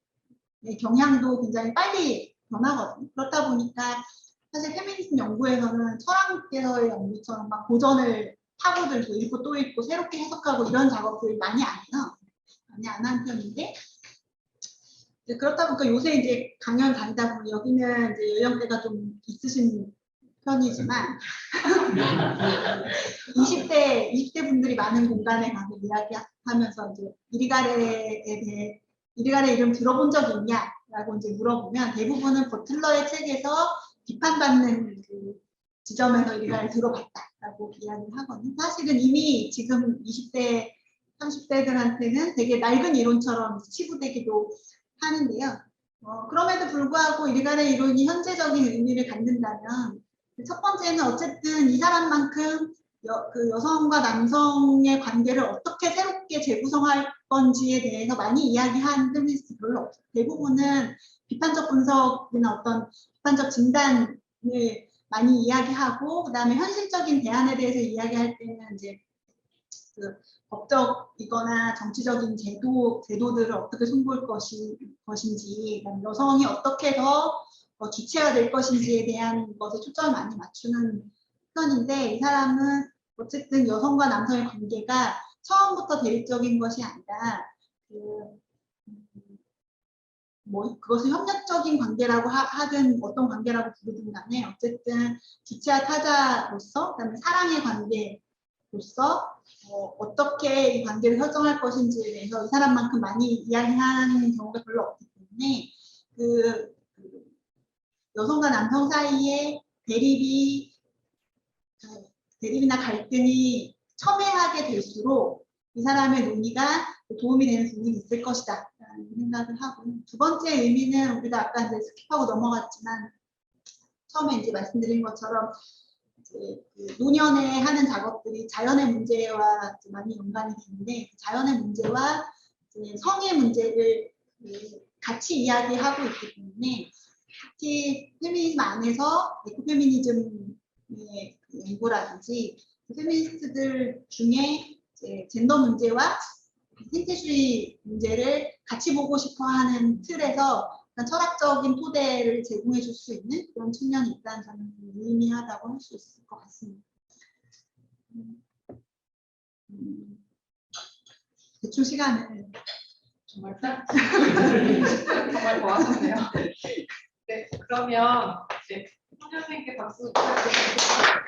경향도 굉장히 빨리 변하거든요. 그렇다 보니까 사실 페미니즘 연구에서는 철학계의 연구처럼 막 고전을 파고들고 읽고 또 읽고 새롭게 해석하고 이런 작업들을 많이 안 해요. 많이 안 하는 편인데 그렇다 보니까 요새 이제 강연 다니다 보면 여기는 이제 연령대가 좀 있으신 편이지만 20대 분들이 많은 공간에 가서 이야기하면서 이제 이리가레 이름 들어본 적 있냐라고 이제 물어보면 대부분은 버틀러의 책에서 비판받는 지점에서 이리가레 들어봤다라고 이야기를 하거든요. 사실은 이미 지금 20대, 30대들한테는 되게 낡은 이론처럼 치부되기도 하는데요. 그럼에도 불구하고 이리가레 이론이 현재적인 의미를 갖는다면 첫 번째는 어쨌든 이 사람만큼 여성과 남성의 관계를 어떻게 새롭게 재구성할 건지에 대해서 많이 이야기하는 페미니스트 별로 없어요. 대부분은 비판적 분석이나 어떤 비판적 진단을 많이 이야기하고 그다음에 현실적인 대안에 대해서 이야기할 때는 이제 법적이거나 정치적인 제도들을 어떻게 손볼 것인지, 여성이 어떻게 더 주체가 될 것인지에 대한 것에 초점을 많이 맞추는 편인데 이 사람은 어쨌든 여성과 남성의 관계가 처음부터 대립적인 것이 아니라 그것을 협력적인 관계라고 하든 어떤 관계라고 부르든 간에 어쨌든 주체와 타자로서 그다음에 사랑의 관계로서 어떻게 이 관계를 설정할 것인지에 대해서 이 사람만큼 많이 이야기하는 경우가 별로 없기 때문에 여성과 남성 사이의 대립이나 갈등이 첨예하게 될수록 이 사람의 논의가 도움이 되는 부분이 있을 것이다 라는 생각을 하고 두 번째 의미는 우리가 아까 이제 스킵하고 넘어갔지만 처음에 이제 말씀드린 것처럼 노년에 하는 작업들이 자연의 문제와 많이 연관이 되는데 자연의 문제와 성의 문제를 같이 이야기하고 있기 때문에 특히 페미니즘 안에서 에코페미니즘의 연구라든지 페미니스트들 중에 젠더 문제와 생태주의 문제를 같이 보고 싶어 하는 틀에서 철학적인 토대를 제공해 줄 수 있는 그런 측면이 있다는 점은 유의미하다고 할 수 있을 것 같습니다. 대충 시간을 정말 딱 정말 고맙네요. 네, 그러면 이제 학생께 박수 부탁드립니다.